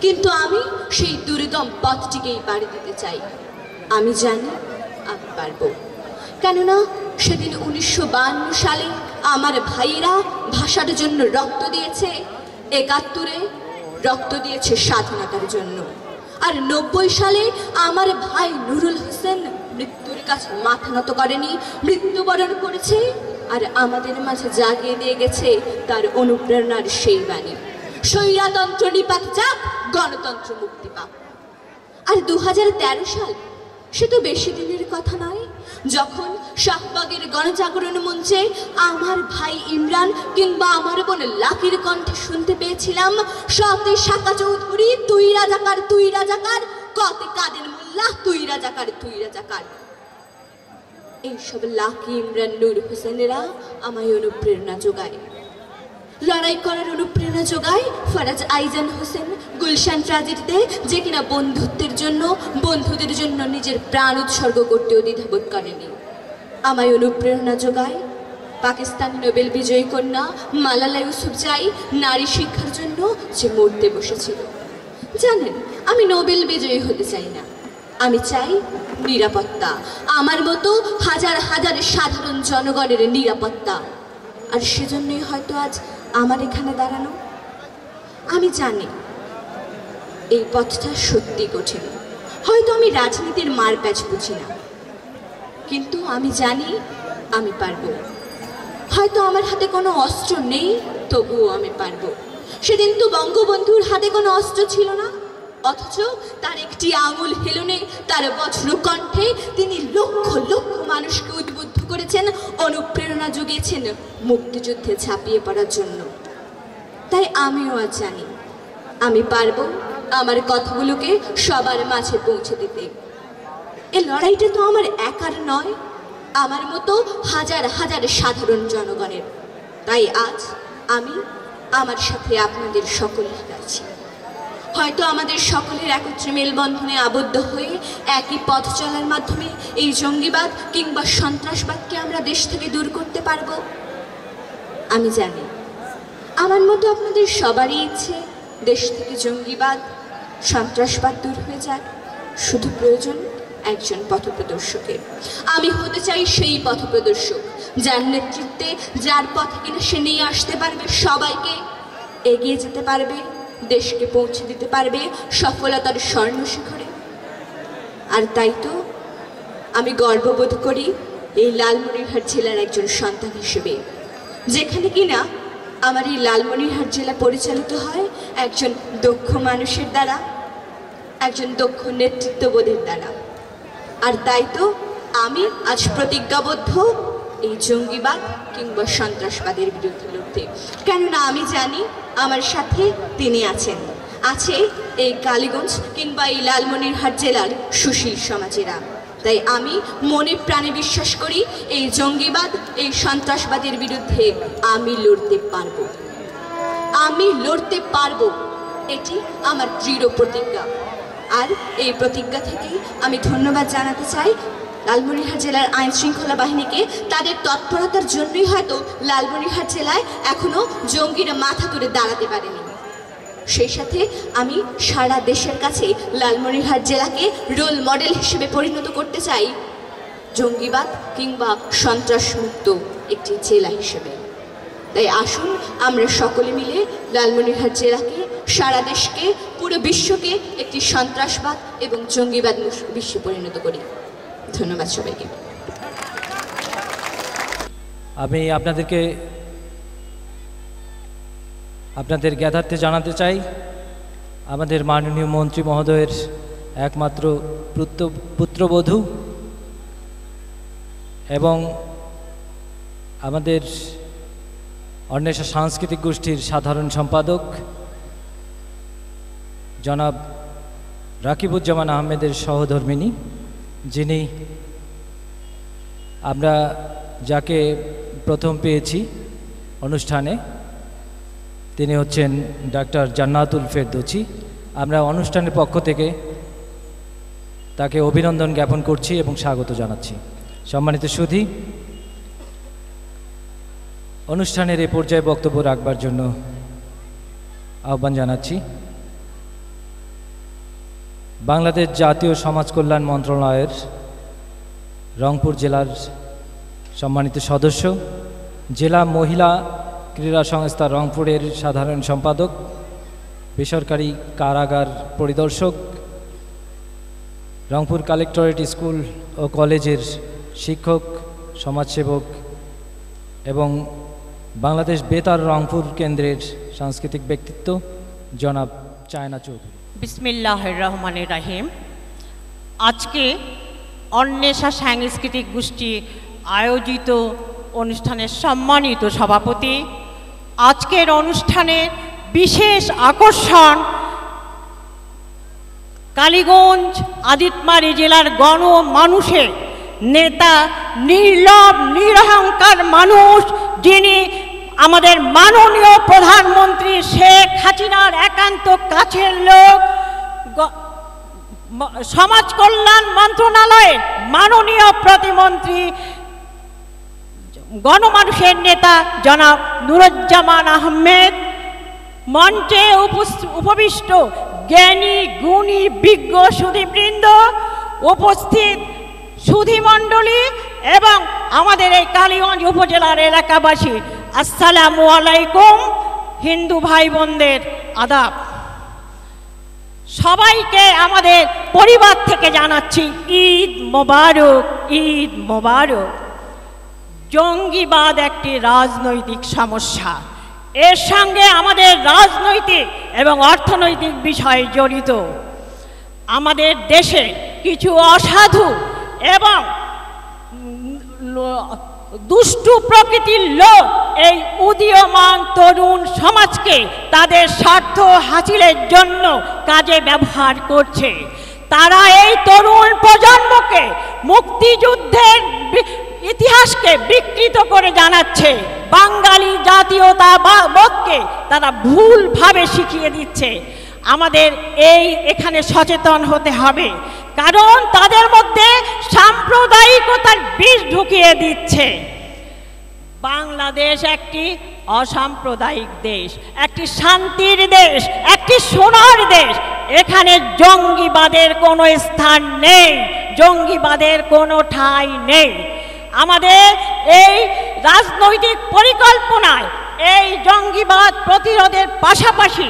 কিন্তু আমি সেই দুর্গম পথটিকেই পাড়ি দিতে চাই। আমি জানি আমি পারবো, কেননা সেদিন 1952 সালে আমার ভাইয়েরা ভাষার জন্য রক্ত দিয়েছে, 71-এ রক্ত দিয়েছে স্বাধীনতার জন্য, আর 90 সালে আমার ভাই নুরুল হোসেন মৃত্যুর কাছে মাথা নত করেনি, মৃত্যুবরণ করেছে, আর আমাদের মাঝে জাগিয়ে দিয়ে গেছে তার অনুপ্রেরণার সেই বাণী, স্বৈরতন্ত্র নিপাত যাক, গণতন্ত্র মুক্তি পাক। আর 2013 সাল, সে তো বেশি দিনের কথা নয়, যখন শাহবাগের গণজাগরণ মঞ্চে আমার ভাই ইমরান কিংবা আমার বোন লাকির কণ্ঠে শুনতে পেয়েছিলাম, শতে শাকা চৌধুরী তুই রাজাকার, তুই রাজাকার, কতে কাদের মোল্লা তুই রাজাকার, তুই রাজাকার। এইসব লাকি, ইমরান, নূর হোসেনেরা আমায় অনুপ্রেরণা যোগায়, লড়াই করার অনুপ্রেরণা যোগায় ফরাজ আইজান হোসেন গুলশান ট্র্যাজেডিতে, যে কিনা বন্ধুত্বের জন্য, বন্ধুদের জন্য নিজের প্রাণ উৎসর্গ করতেও দ্বিধাবোধ করেনি। আমায় অনুপ্রেরণা যোগায় পাকিস্তানি নোবেল বিজয়ী কন্যা মালালা ইউসুফজাই, নারী শিক্ষার জন্য যে মরতে বসেছিল। জানেন, আমি নোবেল বিজয়ী হতে চাই না, আমি চাই নিরাপত্তা, আমার মতো হাজার হাজার সাধারণ জনগণের নিরাপত্তা। আর সেজন্যই হয়তো আজ আমার এখানে দাঁড়ানো। আমি জানি এই পথটা সত্যি কঠিন, হয়তো আমি রাজনীতির মারপ্যাচ বুঝি না, কিন্তু আমি জানি আমি পারবো। হয়তো আমার হাতে কোনো অস্ত্র নেই, তবুও আমি পারবো। সেদিন তো বঙ্গবন্ধুর হাতে কোনো অস্ত্র ছিল না, অথচ তার একটি আঙুল হেলনে, তার বজ্র কণ্ঠে তিনি লক্ষ লক্ষ মানুষকে উদ্বুদ্ধ করেছেন, অনুপ্রেরণা জুগিয়েছেন মুক্তিযুদ্ধে ঝাঁপিয়ে পড়ার জন্য। তাই আমিও আজ জানি আমি পারবো আমার কথাগুলোকে সবার মাঝে পৌঁছে দিতে। এই লড়াইটা তো আমার একার নয়, আমার মতো হাজার হাজার সাধারণ জনগণের। তাই আজ আমি আমার সাথে আপনাদের সকলের আছি। হয়তো আমাদের সকলের একত্রে মেলবন্ধনে আবদ্ধ হয়ে একই পথ চলার মাধ্যমে এই জঙ্গিবাদ কিংবা সন্ত্রাসবাদকে আমরা দেশ থেকে দূর করতে পারবো। আমি জানি আমার মতো আপনাদের সবারই ইচ্ছে দেশ থেকে জঙ্গিবাদ, সন্ত্রাসবাদ দূর হয়ে যাক। শুধু প্রয়োজন একজন পথপ্রদর্শকের। আমি হতে চাই সেই পথপ্রদর্শক, যার নেতৃত্বে, যার পথে কিনা সে নিয়ে আসতে পারবে সবাইকে, এগিয়ে যেতে পারবে, দেশকে পৌঁছে দিতে পারবে সফলতার স্বর্ণ শিখরে। আর তাই তো আমি গর্ববোধ করি এই লালমনিরহাট জেলার একজন সন্তান হিসেবে, যেখানে কিনা আমার এই লালমনিরহাট জেলা পরিচালিত হয় একজন দক্ষ মানুষের দ্বারা, একজন দক্ষ নেতৃত্ববোধের দ্বারা। আর তাই তো আমি আজ প্রতিজ্ঞাবদ্ধ এই জঙ্গিবাদ কিংবা সন্ত্রাসবাদের বিরুদ্ধে লড়তে। কেননা আমি জানি আমার সাথে তিনি আছেন, আছে এই কালীগঞ্জ কিংবা এই লালমনিরহাট জেলার সুশীল সমাজেরা। তাই আমি মনে প্রাণে বিশ্বাস করি এই জঙ্গিবাদ, এই সন্ত্রাসবাদের বিরুদ্ধে আমি লড়তে পারবো, আমি লড়তে পারবো। এটি আমার দৃঢ় প্রতিজ্ঞা। আর এই প্রতিজ্ঞা থেকেই আমি ধন্যবাদ জানাতে চাই লালমনিরহাট জেলার আইন শৃঙ্খলা বাহিনীকে। তাদের তৎপরতার জন্যই হয়তো লালমনিরহাট জেলায় এখনো জঙ্গিরা মাথা তুলে দাঁড়াতে পারেনি। সেই সাথে আমি সারা দেশের কাছে লালমনিরহাট জেলাকে রোল মডেল হিসেবে পরিণত করতে চাই জঙ্গিবাদ কিংবা সন্ত্রাসমুক্ত একটি জেলা হিসেবে। তাই আসুন আমরা সকলে মিলে লালমনিরহাট জেলাকে, সারা দেশকে, পুরো বিশ্বকে একটি সন্ত্রাসবাদ এবং জঙ্গিবাদ বিশ্বে পরিণত করি। ধন্যবাদ সবাইকে। আমি আপনাদের জ্ঞাতার্থে জানাতে চাই, আমাদের মাননীয় মন্ত্রী মহোদয়ের একমাত্র পুত্রবধূ এবং আমাদের অন্বেষা সাংস্কৃতিক গোষ্ঠীর সাধারণ সম্পাদক জনাব রাকিবুজ্জামান আহমেদের সহধর্মিণী, যিনি আমরা যাকে প্রথম পেয়েছি অনুষ্ঠানে, তিনি হচ্ছেন ডাক্তার জান্নাতুল ফেরদৌসী। আমরা অনুষ্ঠানের পক্ষ থেকে তাকে অভিনন্দন জ্ঞাপন করছি এবং স্বাগত জানাচ্ছি। সম্মানিত সুধী, অনুষ্ঠানের এ পর্যায়ে বক্তব্য রাখবার জন্য আহ্বান জানাচ্ছি বাংলাদেশ জাতীয় সমাজ কল্যাণ মন্ত্রণালয়ের রংপুর জেলার সম্মানিত সদস্য, জেলা মহিলা ক্রীড়া সংস্থা রংপুরের সাধারণ সম্পাদক, বেসরকারি কারাগার পরিদর্শক, রংপুর কালেক্টরেট স্কুল ও কলেজের শিক্ষক, সমাজসেবক এবং বাংলাদেশ বেতার রংপুর কেন্দ্রের সাংস্কৃতিক ব্যক্তিত্ব জনাব চায়না চৌধুরী। বিসমিল্লাহির রহমানির রহিম। আজকে অন্বেষা সাংস্কৃতিক গোষ্ঠী আয়োজিত অনুষ্ঠানের সম্মানিত সভাপতি, আজকের অনুষ্ঠানের বিশেষ আকর্ষণ কালীগঞ্জ আদিতমারী জেলার গণমানুষের নেতা, নির্লভ নিরহংকার মানুষ, যিনি আমাদের মাননীয় প্রধানমন্ত্রী শেখ হাসিনার একান্ত কাছের লোক, সমাজ কল্যাণ মন্ত্রণালয়ের মাননীয় প্রতিমন্ত্রী, গণমানুষের নেতা জনাব নুরুজ্জামান আহমেদ, মঞ্চে উপবিষ্ট জ্ঞানী গুণী বিজ্ঞ সুধীবৃন্দ, উপস্থিত সুধীমণ্ডলী এবং আমাদের এই কালীগঞ্জ উপজেলার এলাকাবাসী, আসসালামু আলাইকুম। হিন্দু ভাই বোনদের আদাব। সবাইকে আমাদের পরিবার থেকে জানাচ্ছি ঈদ মোবারক, ঈদ মোবারক। জঙ্গিবাদ একটি রাজনৈতিক সমস্যা, এর সঙ্গে আমাদের রাজনৈতিক এবং অর্থনৈতিক বিষয় জড়িত। আমাদের দেশে কিছু অসাধু এবং দুষ্টু প্রকৃতির লোক এই উদীয়মান তরুণ সমাজকে তাদের স্বার্থ হাসিলের জন্য কাজে ব্যবহার করছে। তারা এই তরুণ প্রজন্মকে মুক্তিযুদ্ধের ইতিহাসকে বিকৃত করে জানাচ্ছে, বাঙালি জাতীয়তাবোধকে তারা ভুলভাবে শিখিয়ে দিচ্ছে। আমাদের এখানে সচেতন হতে হবে, কারণ তাদের মধ্যে সাম্প্রদায়িকতার বীজ ঢুকিয়ে দিচ্ছে। বাংলাদেশ একটি অসাম্প্রদায়িক দেশ, একটি শান্তির দেশ, একটি সোনার দেশ। এখানে জঙ্গিবাদের কোনো স্থান নেই, জঙ্গিবাদের কোনো ঠাঁই নেই। আমাদের এই রাজনৈতিক পরিকল্পনায় এই জঙ্গিবাদ প্রতিরোধের পাশাপাশি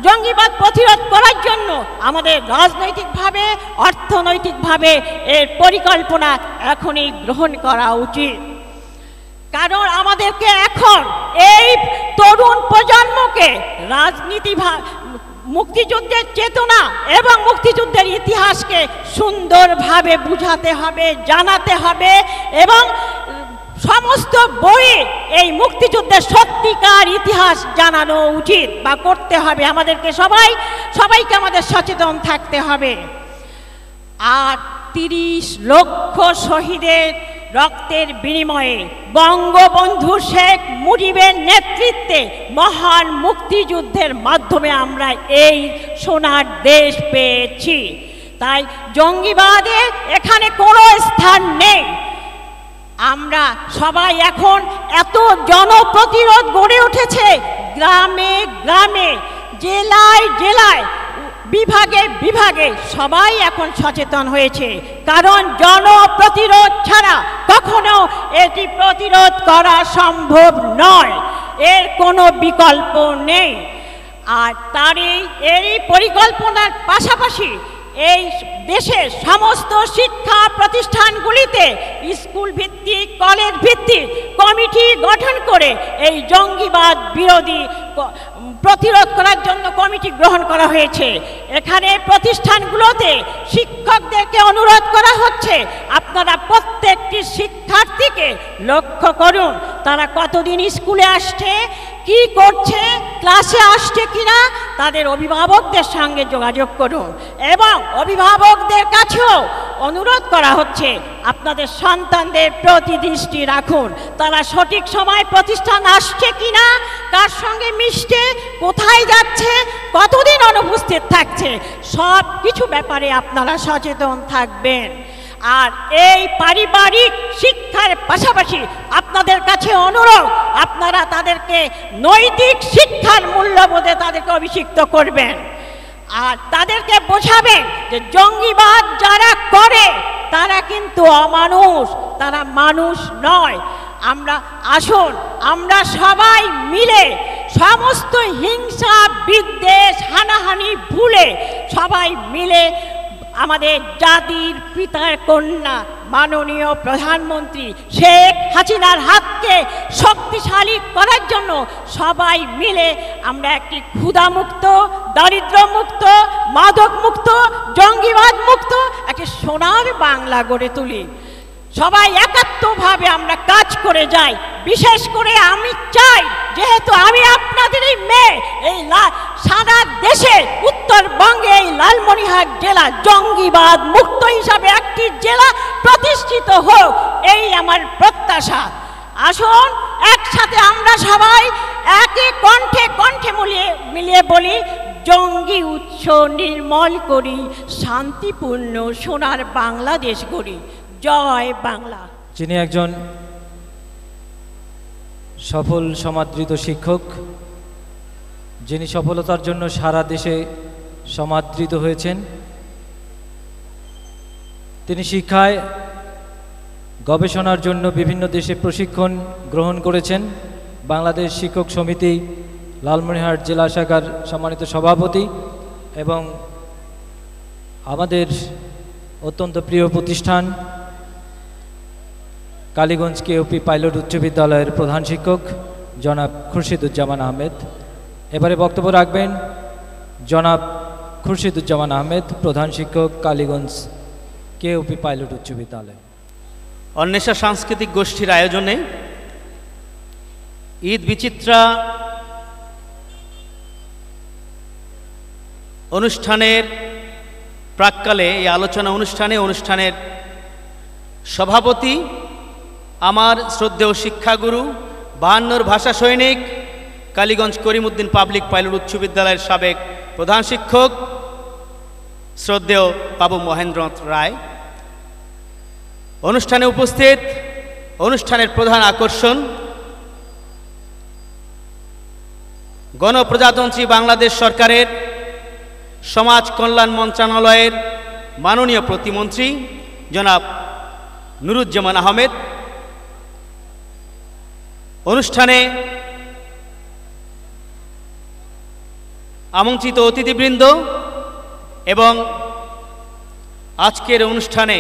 জঙ্গিবাদ প্রতিরোধ করার জন্য আমাদের রাজনৈতিকভাবে, অর্থনৈতিকভাবে এর পরিকল্পনা এখনই গ্রহণ করা উচিত। কারণ আমাদেরকে এখন এই তরুণ প্রজন্মকে মুক্তিযুদ্ধের চেতনা এবং মুক্তিযুদ্ধের ইতিহাসকে সুন্দরভাবে বুঝাতে হবে, জানাতে হবে এবং সমস্ত বইয়ে এই মুক্তিযুদ্ধের সত্যিকার ইতিহাস জানানো উচিত বা করতে হবে। আমাদেরকে সবাইকে আমাদের সচেতন থাকতে হবে। আর 30 লক্ষ শহীদের রক্তের বিনিময়ে বঙ্গবন্ধু শেখ মুজিবের নেতৃত্বে মহান মুক্তিযুদ্ধের মাধ্যমে আমরা এই সোনার দেশ পেয়েছি। তাই জঙ্গিবাদের এখানে কোনো স্থান নেই। আমরা সবাই এখন এত জনপ্রতিরোধ গড়ে উঠেছে, গ্রামে গ্রামে, জেলায় জেলায়, বিভাগে বিভাগে সবাই এখন সচেতন হয়েছে। কারণ জনপ্রতিরোধ ছাড়া কখনো এটি প্রতিরোধ করা সম্ভব নয়, এর কোনো বিকল্প নেই। আর এরই পরিকল্পনার পাশাপাশি এই দেশের সমস্ত শিক্ষা প্রতিষ্ঠানগুলিতে স্কুল ভিত্তিক, কলেজ ভিত্তিক কমিটি গঠন করে এই জঙ্গিবাদ বিরোধী প্রতিরোধ করার জন্য কমিটি গ্রহণ করা হয়েছে। এখানে প্রতিষ্ঠানগুলোতে শিক্ষকদেরকে অনুরোধ করা হচ্ছে, আপনারা প্রত্যেকটি শিক্ষার্থীকে লক্ষ্য করুন, তারা কতদিন স্কুলে আসছে, কি করছে, ক্লাসে আসছে কিনা, তাদের অভিভাবকদের সঙ্গে যোগাযোগ করুন। এবং অভিভাবকদের কাছেও অনুরোধ করা হচ্ছে, আপনাদের সন্তানদের প্রতি দৃষ্টি রাখুন, তারা সঠিক সময় প্রতিষ্ঠান আসছে কিনা, কার সঙ্গে মিশছে, কোথায় যাচ্ছে, কতদিন অনুপস্থিত থাকছে, সব কিছু ব্যাপারে আপনারা সচেতন থাকবেন। আর এই পারিবারিক শিক্ষার পাশাপাশি আপনাদের কাছে অনুরোধ, আপনারা তাদেরকে নৈতিক শিক্ষার মূল্যবোধে তাদেরকে অভিষিক্ত করবেন। আর তাদেরকে বোঝাবেন যে জঙ্গিবাদ যারা করে তারা কিন্তু অমানুষ, তারা মানুষ নয়। আসুন আমরা সবাই মিলে সমস্ত হিংসা, বিদ্বেষ, হানাহানি ভুলে সবাই মিলে আমাদের জাতির পিতার কন্যা মাননীয় প্রধানমন্ত্রী শেখ হাসিনার হাতকে শক্তিশালী করার জন্য সবাই মিলে আমরা একটি ক্ষুধামুক্ত, দারিদ্র্যমুক্ত, মাদকমুক্ত, জঙ্গিবাদ মুক্ত একটি সোনার বাংলা গড়ে তুলি। সবাই একাত্মভাবে আমরা কাজ করে যাই। বিশেষ করে আমি চাই, যেহেতু আমি আপনাদেরই মেয়ে, এই সারা দেশে উত্তরবঙ্গে এই লালমনিরহাট জেলা জঙ্গিবাদ মুক্ত হিসাবে একটি জেলা প্রতিষ্ঠিত হোক, এই আমার প্রত্যাশা। আসুন একসাথে আমরা সবাই একই কণ্ঠে মিলিয়ে বলি, জঙ্গি উৎস নির্মল করি, শান্তিপূর্ণ সোনার বাংলাদেশ গড়ি। জয় বাংলা। যিনি একজন সফল সমাদৃত শিক্ষক, যিনি সফলতার জন্য সারা দেশে সমাদৃত হয়েছেন, তিনি শিক্ষায় গবেষণার জন্য বিভিন্ন দেশে প্রশিক্ষণ গ্রহণ করেছেন। বাংলাদেশ শিক্ষক সমিতি লালমনিরহাট জেলা শাখার সম্মানিত সভাপতি এবং আমাদের অত্যন্ত প্রিয় প্রতিষ্ঠান কালীগঞ্জ কেওপি পাইলট উচ্চ বিদ্যালয়ের প্রধান শিক্ষক জনাব খুরশিদুজ্জামান আহমেদ। এবারে বক্তব্য রাখবেন জনাব খুরশিদুজ্জামান আহমেদ, প্রধান শিক্ষক কালীগঞ্জ কেওপি পাইলট উচ্চ বিদ্যালয়। অন্বেষা সাংস্কৃতিক গোষ্ঠীর আয়োজনে ঈদ বিচিত্রা অনুষ্ঠানের প্রাক্কালে এই আলোচনা অনুষ্ঠানের সভাপতি আমার শ্রদ্ধেয় শিক্ষাগুরু, 52 ভাষা সৈনিক, কালীগঞ্জ করিমউদ্দিন পাবলিক পাইলট উচ্চ বিদ্যালয়ের সাবেক প্রধান শিক্ষক শ্রদ্ধেয় বাবু মহেন্দ্রনাথ রায়। অনুষ্ঠানে উপস্থিত অনুষ্ঠানের প্রধান আকর্ষণ গণপ্রজাতন্ত্রী বাংলাদেশ সরকারের সমাজ কল্যাণ মন্ত্রণালয়ের মাননীয় প্রতিমন্ত্রী জনাব নুরুজ্জামান আহমেদ। অনুষ্ঠানে আমন্ত্রিত অতিথিবৃন্দ এবং আজকের অনুষ্ঠানে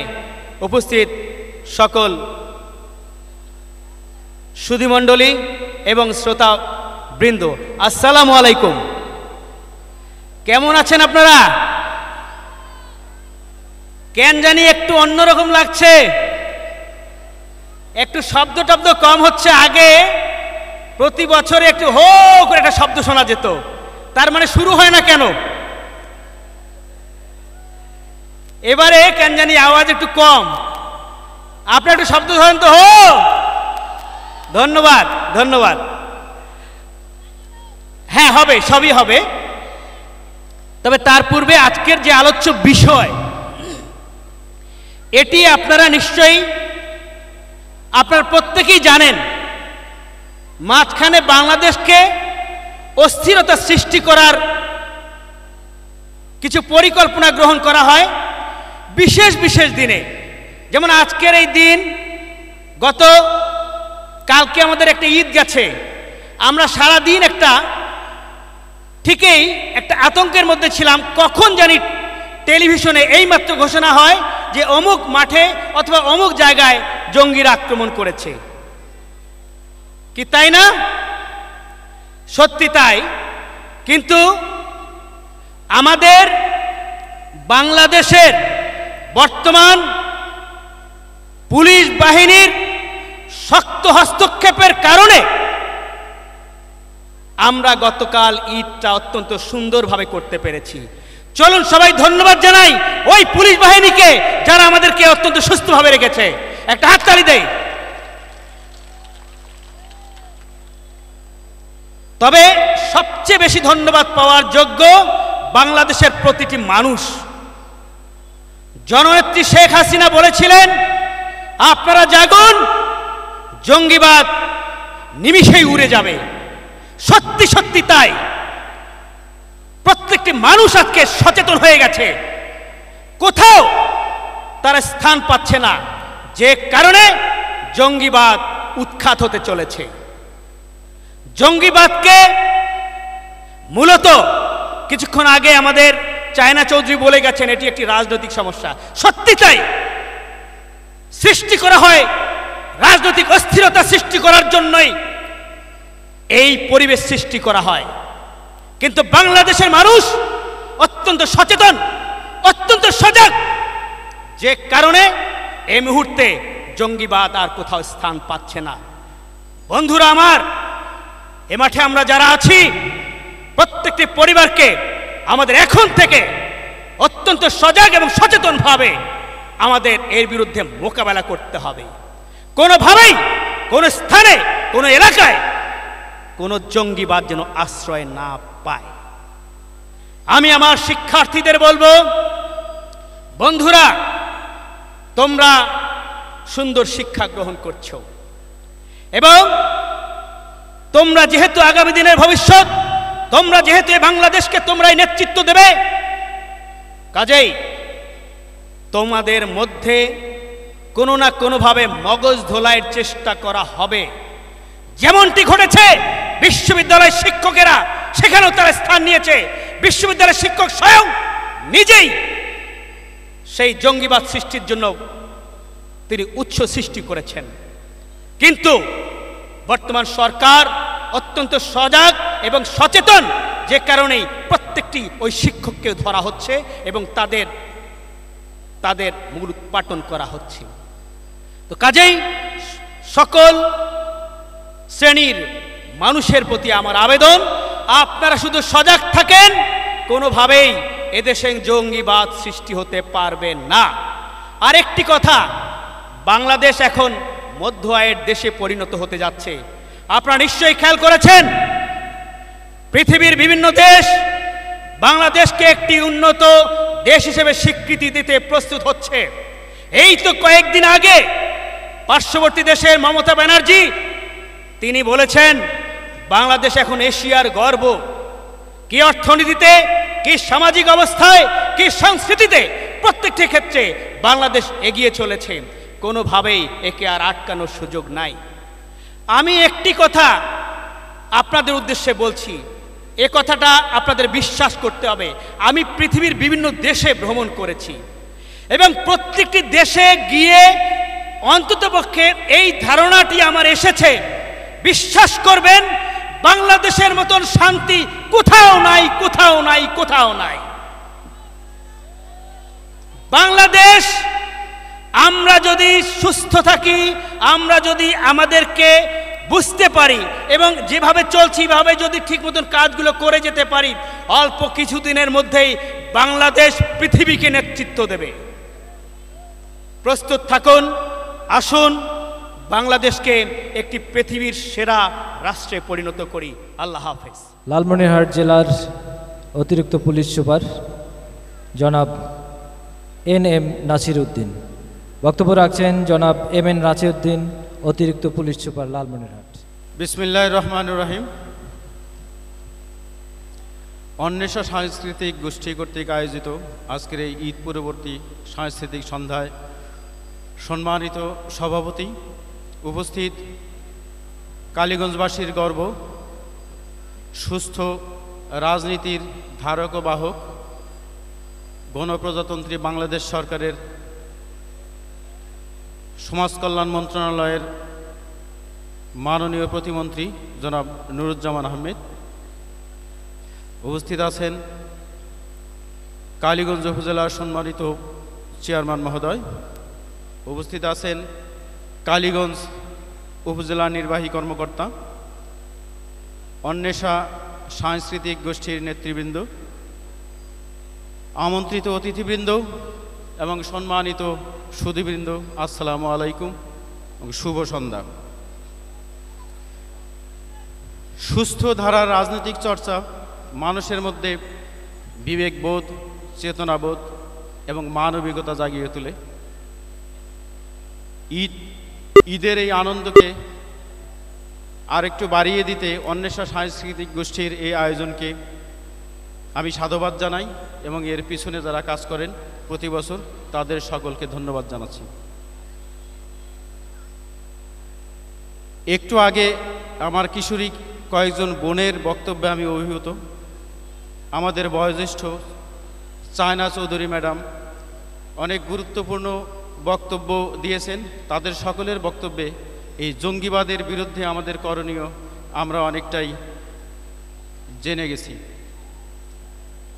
উপস্থিত সকল সুধীমণ্ডলী এবং শ্রোতাবৃন্দ, আসসালামু আলাইকুম। কেমন আছেন আপনারা? কেন জানি একটু অন্যরকম লাগছে, একটু শব্দ টব্দ কম হচ্ছে। আগে প্রতি বছরে একটু হো করে একটা শব্দ শোনা যেত, তার মানে শুরু হয় না কেন? এবারে কেন জানি আওয়াজ একটু কম। আপনার একটু শব্দ ধরেন তো, হো। ধন্যবাদ ধন্যবাদ। হ্যাঁ, হবে, সবই হবে। তবে তার পূর্বে আজকের যে আলোচ্য বিষয়, এটি আপনারা নিশ্চয়ই আপনার প্রত্যেকেই জানেন। মাঝখানে বাংলাদেশকে অস্থিরতা সৃষ্টি করার কিছু পরিকল্পনা গ্রহণ করা হয় বিশেষ বিশেষ দিনে, যেমন আজকের এই দিন। গত কালকে আমাদের একটা ঈদ গেছে, আমরা সারা দিন ঠিকই একটা আতঙ্কের মধ্যে ছিলাম। কখন জানি টেলিভিশনে এইমাত্র ঘোষণা হয় যে অমুক মাঠে অথবা অমুক জায়গায় জঙ্গিরা আক্রমণ করেছে। কি তাই না? সত্যি তাই। কিন্তু আমাদের বাংলাদেশের বর্তমান পুলিশ বাহিনীর শক্ত হস্তক্ষেপের কারণে আমরা গতকাল ঈদটা অত্যন্ত সুন্দরভাবে করতে পেরেছি। চলুন সবাই ধন্যবাদ জানাই ওই পুলিশ বাহিনীকে, যারা আমাদেরকে অত্যন্ত সুস্থভাবে রেখেছে। একটা হাততালি দেই। তবে সবচেয়ে বেশি ধন্যবাদ পাওয়ার যোগ্য বাংলাদেশের প্রতিটি মানুষ। জননেত্রী শেখ হাসিনা বলেছিলেন, আপনারা জাগুন, জঙ্গিবাদ নিমিষেই উড়ে যাবে। সত্যি সত্যি তাই। প্রত্যেকটি মানুষ আজকে সচেতন হয়ে গেছে, কোথাও তারা স্থান পাচ্ছে না, যে কারণে জঙ্গিবাদ উৎখাত হতে চলেছে। জঙ্গিবাদকে মূলত কিছুক্ষণ আগে আমাদের চায়না চৌধুরী বলে গেছেন, এটি একটি রাজনৈতিক সমস্যা। সত্যি তাই। সৃষ্টি করা হয় রাজনৈতিক অস্থিরতা সৃষ্টি করার জন্যই এই পরিবেশ সৃষ্টি করা হয়। কিন্তু বাংলাদেশের মানুষ অত্যন্ত সচেতন, অত্যন্ত সজাগ, যে কারণে এই মুহূর্তে জঙ্গিবাদ আর কোথাও স্থান পাচ্ছে না। বন্ধুরা আমার, এ মাঠে আমরা যারা আছি, প্রত্যেকটি পরিবারকে আমাদের এখন থেকে অত্যন্ত সজাগ এবং সচেতনভাবে আমাদের এর বিরুদ্ধে মোকাবেলা করতে হবে। কোনোভাবেই কোনো স্থানে, কোনো এলাকায় কোনো জঙ্গিবাদ যেন আশ্রয় না পায়। আমি আমার শিক্ষার্থীদের বলবো, বন্ধুরা, তোমরা সুন্দর শিক্ষা গ্রহণ করছো এবং তোমরা যেহেতু আগামী দিনের ভবিষ্যৎ, তোমরা যেহেতু বাংলাদেশকে তোমরাই নেতৃত্ব দেবে, কাজেই তোমাদের মধ্যে কোনো না কোনোভাবে মগজ ধোলাইয়ের চেষ্টা করা হবে। যেমনটি ঘটেছে বিশ্ববিদ্যালয়ের শিক্ষকেরা, সেখানেও তারা স্থান নিয়েছে। বিশ্ববিদ্যালয়ের শিক্ষক স্বয়ং নিজেই সেই জঙ্গিবাদ সৃষ্টির জন্য তিনি উৎস সৃষ্টি করেছেন। কিন্তু বর্তমান সরকার অত্যন্ত সজাগ এবং সচেতন, যে কারণেই প্রত্যেকটি ওই শিক্ষককে ধরা হচ্ছে এবং তাদের মূল উৎপাটন করা হচ্ছে। তো কাজেই সকল শ্রেণীর মানুষের প্রতি আমার আবেদন, আপনারা শুধু সজাগ থাকেন, কোনোভাবেই এদেশে জঙ্গিবাদ সৃষ্টি হতে পারবে না। আরেকটি কথা, বাংলাদেশ এখন মধ্য আয়ের দেশে পরিণত হতে যাচ্ছে। আপনারা নিশ্চয়ই খেয়াল করেছেন, পৃথিবীর বিভিন্ন দেশ বাংলাদেশকে একটি উন্নত দেশ হিসেবে স্বীকৃতি দিতে প্রস্তুত হচ্ছে। এই তো কয়েকদিন আগে পার্শ্ববর্তী দেশের মমতা ব্যানার্জি তিনি বলেছেন, বাংলাদেশ এখন এশিয়ার গর্ব। কি অর্থনীতিতে, কি সামাজিক অবস্থায়, কি সংস্কৃতিতে, প্রত্যেকটি ক্ষেত্রে বাংলাদেশ এগিয়ে চলেছে। কোনোভাবেই একে আর আটকানোর সুযোগ নাই। আমি একটি কথা আপনাদের উদ্দেশ্যে বলছি, এ কথাটা আপনাদের বিশ্বাস করতে হবে। আমি পৃথিবীর বিভিন্ন দেশে ভ্রমণ করেছি এবং প্রত্যেকটি দেশে গিয়ে অন্ততপক্ষে এই ধারণাটি আমার এসেছে, বিশ্বাস করবেন বাংলাদেশের মতন শান্তি কোথাও নাই, কোথাও নাই, কোথাও নাই। বাংলাদেশ, আমরা যদি সুস্থ থাকি, আমরা যদি আমাদেরকে বুঝতে পারি এবং যেভাবে চলছি এভাবে যদি ঠিক মতন কাজগুলো করে যেতে পারি, অল্প কিছুদিনের মধ্যেই বাংলাদেশ পৃথিবীকে নেতৃত্ব দেবে। প্রস্তুত থাকুন, আসুন বাংলাদেশকে একটি পৃথিবীর সেরা রাষ্ট্রে পরিণত করি। আল্লাহ হাফেজ। লালমনিরহাট জেলার অতিরিক্ত পুলিশ সুপার জনাব NM নাসির উদ্দিন। বক্তব্য রাখছেন জনাব MN নাসির উদ্দিন, অতিরিক্ত পুলিশ সুপার লালমনিরহাট। বিসমিল্লাহির রহমানির রহিম। অন্বেষা সাংস্কৃতিক গোষ্ঠী কর্তৃক আয়োজিত আজকের এই ঈদ পূর্ববর্তী সাংস্কৃতিক সন্ধ্যায় সম্মানিত সভাপতি, উপস্থিত কালীগঞ্জবাসীর গর্ব, সুস্থ রাজনীতির ধারক ও বাহক, গণপ্রজাতন্ত্রী বাংলাদেশ সরকারের সমাজ কল্যাণ মন্ত্রণালয়ের মাননীয় প্রতিমন্ত্রী জনাব নুরুজ্জামান আহমেদ, উপস্থিত আছেন কালীগঞ্জ উপজেলার সম্মানিত চেয়ারম্যান মহোদয়, উপস্থিত আছেন কালীগঞ্জ উপজেলা নির্বাহী কর্মকর্তা, অন্বেষা সাংস্কৃতিক গোষ্ঠীর নেতৃবৃন্দ, আমন্ত্রিত অতিথিবৃন্দ এবং সম্মানিত সুধীবৃন্দ, আসসালামু আলাইকুম এবং শুভ সন্ধ্যা। সুস্থ ধারার রাজনৈতিক চর্চা মানুষের মধ্যে বিবেকবোধ, চেতনাবোধ এবং মানবিকতা জাগিয়ে তোলে। ঈদের এই আনন্দকে আরেকটু বাড়িয়ে দিতে অন্বেষা সাংস্কৃতিক গোষ্ঠীর এই আয়োজনকে আমি সাধুবাদ জানাই এবং এর পিছনে যারা কাজ করেন প্রতি বছর তাদের সকলকে ধন্যবাদ জানাচ্ছি। একটু আগে আমার কিশোরী কয়েকজন বোনের বক্তব্যে আমি অভিভূত। আমাদের বয়োজ্যেষ্ঠ চায়না চৌধুরী ম্যাডাম অনেক গুরুত্বপূর্ণ বক্তব্য দিয়েছেন। তাদের সকলের বক্তব্যে এই জঙ্গিবাদের বিরুদ্ধে আমাদের করণীয় আমরা অনেকটাই জেনে গেছি।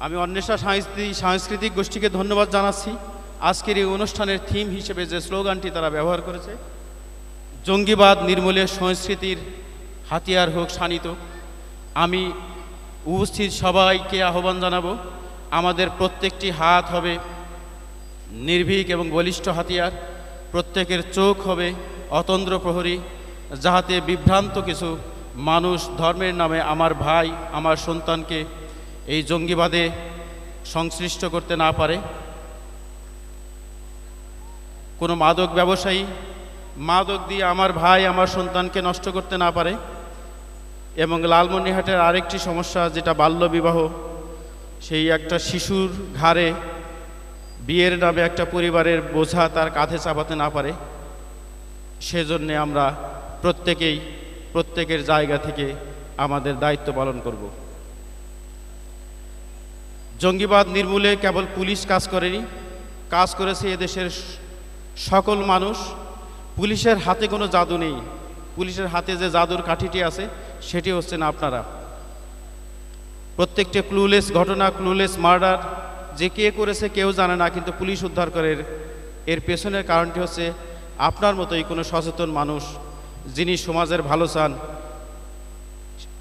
আমি অন্বেষা সাংস্কৃতিক গোষ্ঠীকে ধন্যবাদ জানাচ্ছি। আজকের এই অনুষ্ঠানের থিম হিসেবে যে স্লোগানটি তারা ব্যবহার করেছে, জঙ্গিবাদ নির্মূলে সংস্কৃতির হাতিয়ার হোক শানিত। আমি উপস্থিত সবাইকে আহ্বান জানাবো, আমাদের প্রত্যেকটি হাত হবে নির্ভীক এবং বলিষ্ঠ হাতিয়ার, প্রত্যেকের চোখ হবে অতন্দ্র প্রহরী, যাহাতে বিভ্রান্ত কিছু মানুষ ধর্মের নামে আমার ভাই, আমার সন্তানকে এই জঙ্গিবাদে সংশ্লিষ্ট করতে না পারে। কোনো মাদক ব্যবসায়ী মাদক দিয়ে আমার ভাই, আমার সন্তানকে নষ্ট করতে না পারে। এবং লালমনিরহাটের আরেকটি সমস্যা যেটা বাল্যবিবাহ, সেই একটা শিশুর ঘাড়ে বিয়ের নামে একটা পরিবারের বোঝা তার কাঁধে চাপাতে না পারে, সেজন্যে আমরা প্রত্যেকের জায়গা থেকে আমাদের দায়িত্ব পালন করব। জঙ্গিবাদ নির্মূলে কেবল পুলিশ কাজ করেনি, কাজ করেছে এদেশের সকল মানুষ। পুলিশের হাতে কোনো জাদু নেই, পুলিশের হাতে যে জাদুর কাঠিটি আছে সেটি হচ্ছেন আপনারা। প্রত্যেকটা ক্লুলেস ঘটনা, ক্লুলেস মার্ডার যে কে করেছে কেউ জানে না, কিন্তু পুলিশ উদ্ধার করে। এর পেছনের কারণটি হচ্ছে আপনার মতোই কোনো সচেতন মানুষ যিনি সমাজের ভালো চান,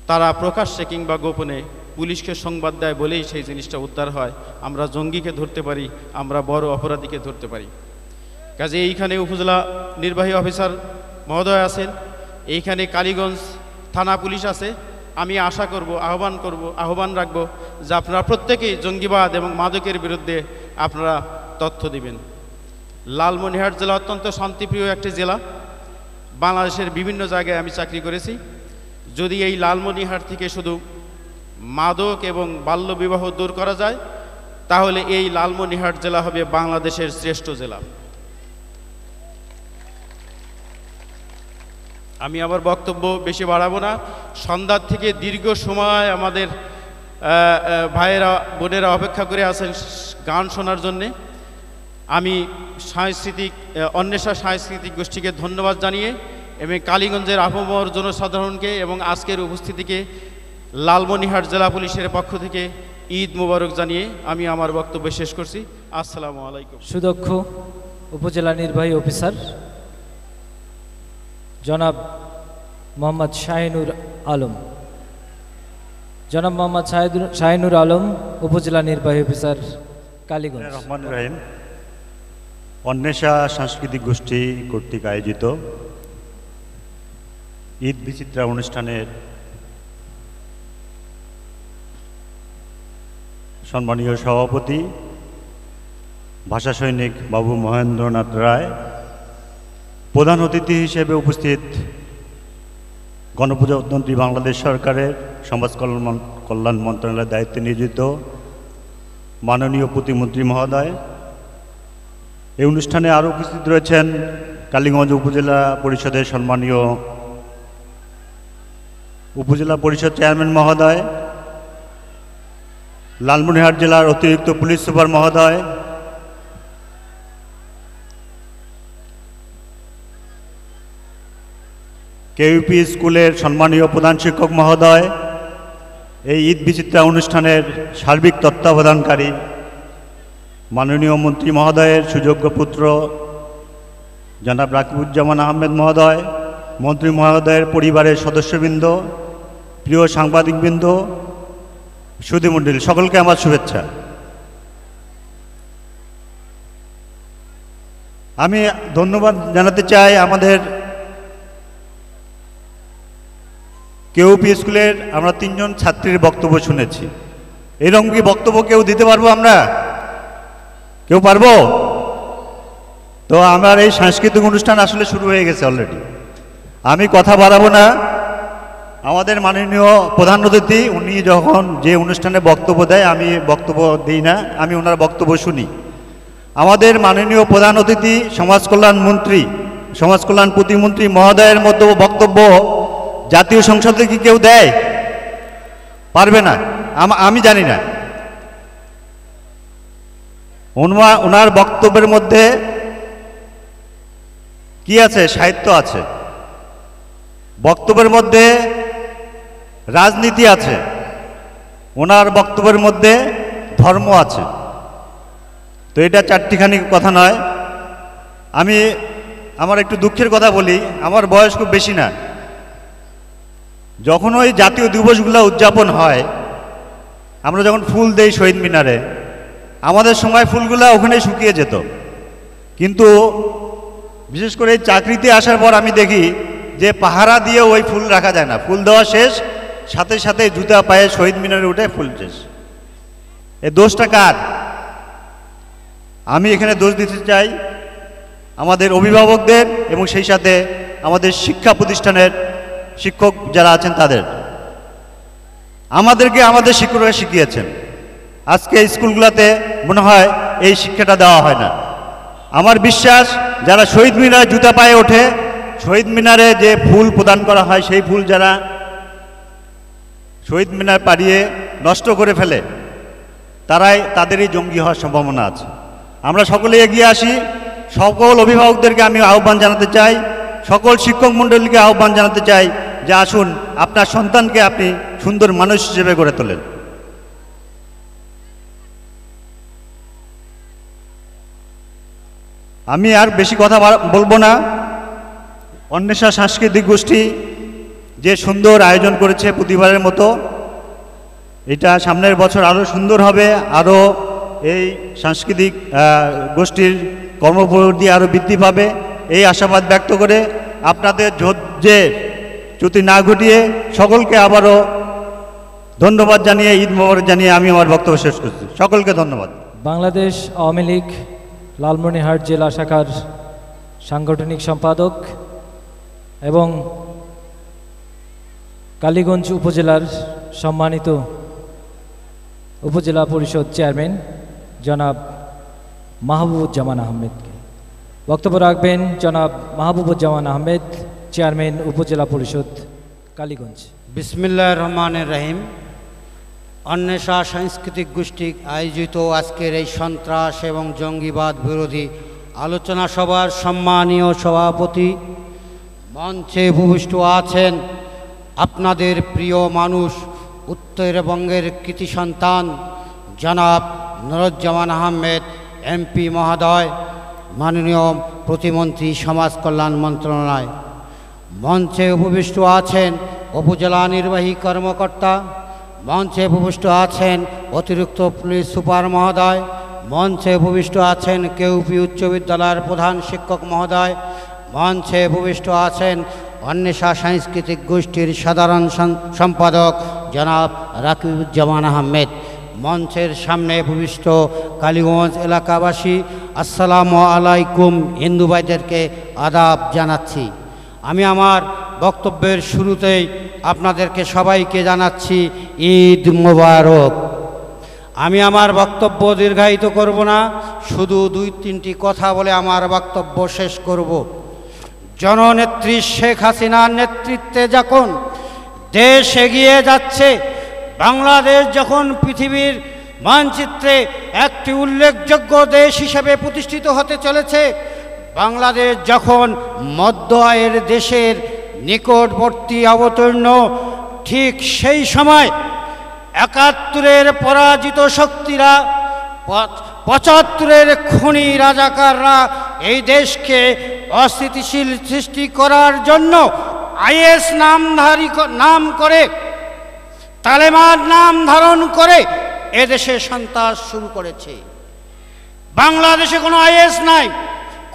তারা প্রকাশ্যে কিংবা গোপনে পুলিশকে সংবাদ দেয় বলেই সেই জিনিসটা উদ্ধার হয়। আমরা জঙ্গিকে ধরতে পারি, আমরা বড় অপরাধীকে ধরতে পারি। কাজে এইখানে উপজেলা নির্বাহী অফিসার মহোদয় আছেন, এইখানে কালীগঞ্জ থানা পুলিশ আছে। আমি আশা করব, আহ্বান রাখব যে আপনারা প্রত্যেকেই জঙ্গিবাদ এবং মাদকের বিরুদ্ধে আপনারা তথ্য দিবেন। লালমনিরহাট জেলা অত্যন্ত শান্তিপ্রিয় একটি জেলা। বাংলাদেশের বিভিন্ন জায়গায় আমি চাকরি করেছি। যদি এই লালমনিরহাট থেকে শুধু মাদক এবং বাল্যবিবাহ দূর করা যায়, তাহলে এই লালমনিরহাট জেলা হবে বাংলাদেশের শ্রেষ্ঠ জেলা। আমি আমার বক্তব্য বেশি বাড়াবো না। সন্ধ্যার থেকে দীর্ঘ সময় আমাদের ভাইয়েরা বোনেরা অপেক্ষা করে আছেন গান শোনার জন্যে। আমি অন্বেষা সাংস্কৃতিক গোষ্ঠীকে ধন্যবাদ জানিয়ে এবং কালীগঞ্জের আপামর জনসাধারণকে এবং আজকের উপস্থিতিকে লালমনিরহাট জেলা পুলিশের পক্ষ থেকে ঈদ মোবারক জানিয়ে আমি আমার বক্তব্য শেষ করছি। আসসালামু আলাইকুম। সুদক্ষ উপজেলা নির্বাহী অফিসার জনাব মোহাম্মদ শাহিনুর আলম। জনাব মোহাম্মদ শাহিনুর আলম, উপজেলা নির্বাহী অফিসার কালীগঞ্জ। রহমান রহিম। অন্বেষা সাংস্কৃতিক গোষ্ঠী কর্তৃক আয়োজিত ঈদ বিচিত্রা অনুষ্ঠানের সম্মানীয় সভাপতি ভাষা সৈনিক বাবু মহেন্দ্রনাথ রায়, প্রধান অতিথি হিসেবে উপস্থিত গণপ্রজাতন্ত্রী বাংলাদেশ সরকারের সমাজ কল্যাণ মন্ত্রণালয়ের দায়িত্বে নিয়োজিত মাননীয় প্রতিমন্ত্রী মহোদয়, এই অনুষ্ঠানে আরও উপস্থিত রয়েছেন কালীগঞ্জ উপজেলা পরিষদের সম্মানীয় উপজেলা পরিষদ চেয়ারম্যান মহোদয়, লালমনিরহাট জেলার অতিরিক্ত পুলিশ সুপার মহোদয়, কেইউপি স্কুলের সম্মানীয় প্রধান শিক্ষক মহোদয়, এই ঈদ বিচিত্রা অনুষ্ঠানের সার্বিক তত্ত্বাবধানকারী মাননীয় মন্ত্রী মহোদয়ের সুযোগ্য পুত্র জনাব রাকিবুজ্জামান আহমেদ মহোদয়, মন্ত্রী মহোদয়ের পরিবারের সদস্যবৃন্দ, প্রিয় সাংবাদিকবৃন্দ, সুধীমণ্ডলী, সকলকে আমার শুভেচ্ছা। আমি ধন্যবাদ জানাতে চাই আমাদের কেইউপি স্কুলের আমরা 3 জন ছাত্রীর বক্তব্য শুনেছি। এরকম কি বক্তব্য কেউ দিতে পারবো? আমরা কেউ পারবো? তো আমার এই সাংস্কৃতিক অনুষ্ঠান আসলে শুরু হয়ে গেছে অলরেডি। আমি কথা বাড়াবো না। আমাদের মাননীয় প্রধান অতিথি উনি যখন যে অনুষ্ঠানে বক্তব্য দেয় আমি বক্তব্য দিই না, আমি ওনার বক্তব্য শুনি। আমাদের মাননীয় প্রধান অতিথি সমাজ কল্যাণ প্রতিমন্ত্রী মহোদয়ের মতো বক্তব্য জাতীয় সংসদে কি কেউ দেয়? পারবে না, আমি জানি না। ওনার বক্তব্যের মধ্যে কি আছে? সাহিত্য আছে, বক্তব্যের মধ্যে রাজনীতি আছে, ওনার বক্তব্যের মধ্যে ধর্ম আছে। তো এটা চারটিখানি কথা নয়। আমার একটু দুঃখের কথা বলি, আমার বয়স খুব বেশি না। যখন ওই জাতীয় দিবসগুলো উদযাপন হয়, আমরা যখন ফুল দেই শহীদ মিনারে, আমাদের সময় ফুলগুলো ওখানে শুকিয়ে যেত। কিন্তু বিশেষ করে এই চাকরিতে আসার পর আমি দেখি যে পাহারা দিয়ে ওই ফুল রাখা যায় না, ফুল দেওয়া শেষ, সাথে সাথে জুতা পায়ে শহীদ মিনারে উঠে ফুল শেষ। এই দোষটা কার? আমি এখানে দোষ দিতে চাই আমাদের অভিভাবকদের এবং সেই সাথে আমাদের শিক্ষা প্রতিষ্ঠানের শিক্ষক যারা আছেন তাদের। আমাদেরকে আমাদের শিক্ষকরা শিখিয়েছেন, আজকে স্কুলগুলোতে মনে হয় এই শিক্ষাটা দেওয়া হয় না। আমার বিশ্বাস যারা শহীদ মিনারে জুতা পায়ে ওঠে, শহীদ মিনারে যে ফুল প্রদান করা হয় সেই ফুল যারা শহীদ মিনার পাড়িয়ে নষ্ট করে ফেলে, তাদেরই জঙ্গি হওয়ার সম্ভাবনা আছে। আমরা সকলে এগিয়ে আসি। সকল অভিভাবকদেরকে আমি আহ্বান জানাতে চাই, সকল শিক্ষক মণ্ডলীকে আহ্বান জানাতে চাই যে আসুন আপনার সন্তানকে আপনি সুন্দর মানুষ হিসেবে গড়ে তোলেন। আমি আর বেশি কথা বলবো না। অন্বেষা সাংস্কৃতিক গোষ্ঠী যে সুন্দর আয়োজন করেছে প্রতিবারের মতো, এটা সামনের বছর আরও সুন্দর হবে, আরও এই সাংস্কৃতিক গোষ্ঠীর কর্মপদ্ধতি আরও বৃদ্ধি পাবে, এই আশাবাদ ব্যক্ত করে আপনাদের ধৈর্যের চ্যুতি না ঘটিয়ে সকলকে আবারও ধন্যবাদ জানিয়ে ঈদ মোবারক জানিয়ে আমি আমার বক্তব্য শেষ করছি। সকলকে ধন্যবাদ। বাংলাদেশ আওয়ামী লীগ লালমনিরহাট জেলা শাখার সাংগঠনিক সম্পাদক এবং কালীগঞ্জ উপজেলার সম্মানিত উপজেলা পরিষদ চেয়ারম্যান জনাব মাহবুবুজ্জামান আহমেদকে বক্তব্য রাখবেন জনাব মাহবুবুজ্জামান আহমেদ, চেয়ারম্যান উপজেলা পরিষদ কালীগঞ্জ। বিসমিল্লাহির রহমানির রহিম। অন্বেষা সাংস্কৃতিক গোষ্ঠী আয়োজিত আজকের এই সন্ত্রাস এবং জঙ্গিবাদ বিরোধী আলোচনা সভার সম্মানীয় সভাপতি মঞ্চে উপবিষ্ট আছেন আপনাদের প্রিয় মানুষ, উত্তরবঙ্গের কৃতি সন্তান জনাব নুরুজ্জামান আহমেদ এমপি মহোদয়, মাননীয় প্রতিমন্ত্রী সমাজ কল্যাণ মন্ত্রণালয়। মঞ্চে উপবিষ্ট আছেন উপজেলা নির্বাহী কর্মকর্তা, মঞ্চে উপবিষ্ট আছেন অতিরিক্ত পুলিশ সুপার মহোদয়, মঞ্চে উপবিষ্ট আছেন কেউপি উচ্চ বিদ্যালয়ের প্রধান শিক্ষক মহোদয়, মঞ্চে উপবিষ্ট আছেন অন্বেষা সাংস্কৃতিক গোষ্ঠীর সাধারণ সম্পাদক জনাব রাকিবুজ্জামান আহমেদ, মঞ্চের সামনে উপবিষ্ট কালীগঞ্জ এলাকাবাসী, আসসালামু আলাইকুম। হিন্দু ভাইদেরকে আদাব জানাচ্ছি। আমি আমার বক্তব্যের শুরুতেই আপনাদেরকে সবাইকে জানাচ্ছি ঈদ মোবারক। আমি আমার বক্তব্য দীর্ঘায়িত করব না, শুধু 2-3টি কথা বলে আমার বক্তব্য শেষ করব। জননেত্রী শেখ হাসিনার নেতৃত্বে যখন দেশ এগিয়ে যাচ্ছে, বাংলাদেশ যখন পৃথিবীর মানচিত্রে একটি উল্লেখযোগ্য দেশ হিসেবে প্রতিষ্ঠিত হতে চলেছে, বাংলাদেশ যখন মধ্য আয়ের দেশের নিকটবর্তী অবতীর্ণ, ঠিক সেই সময় 71-এর পরাজিত শক্তিরা, 75-এর খুনি রাজাকাররা এই দেশকে অস্থিতিশীল সৃষ্টি করার জন্য আইএস নাম করে, তালেবান নাম ধারণ করে এদেশে সন্ত্রাস শুরু করেছে। বাংলাদেশে কোনো আইএস নাই,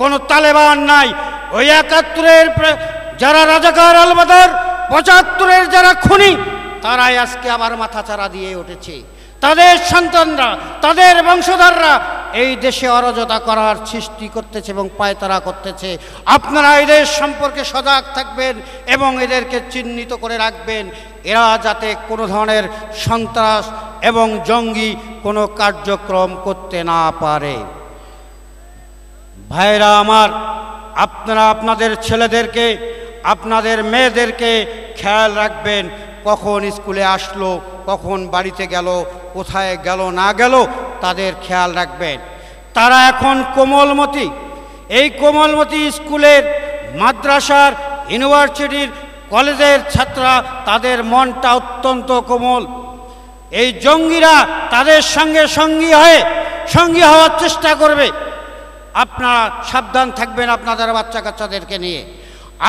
কোনো তালেবান নাই। ওই 71-এর যারা রাজাকার আলবদর, 75-এর যারা খুনি, তারাই আজকে আবার মাথাচাড়া দিয়ে উঠেছে। তাদের সন্তানরা, তাদের বংশধররা এই দেশে অরাজকতা করার সৃষ্টি করতেছে এবং পায়তারা করতেছে। আপনারা এই দেশ সম্পর্কে সজাগ থাকবেন এবং এদেরকে চিহ্নিত করে রাখবেন, এরা যাতে কোনো ধরনের সন্ত্রাস এবং জঙ্গি কোনো কার্যক্রম করতে না পারে। ভাইরা আমার, আপনারা আপনাদের ছেলেদেরকে, আপনাদের মেয়েদেরকে খেয়াল রাখবেন, কখন স্কুলে আসলো, কখন বাড়িতে গেল, কোথায় গেল না গেল, তাদের খেয়াল রাখবেন। তারা এখন কোমলমতি। এই কোমলমতি স্কুলের, মাদ্রাসার, ইউনিভার্সিটির, কলেজের ছাত্ররা, তাদের মনটা অত্যন্ত কোমল। এই জঙ্গিরা তাদের সঙ্গে সঙ্গী হওয়ার চেষ্টা করবে। আপনারা সাবধান থাকবেন আপনাদের বাচ্চা কাচ্চাদেরকে নিয়ে।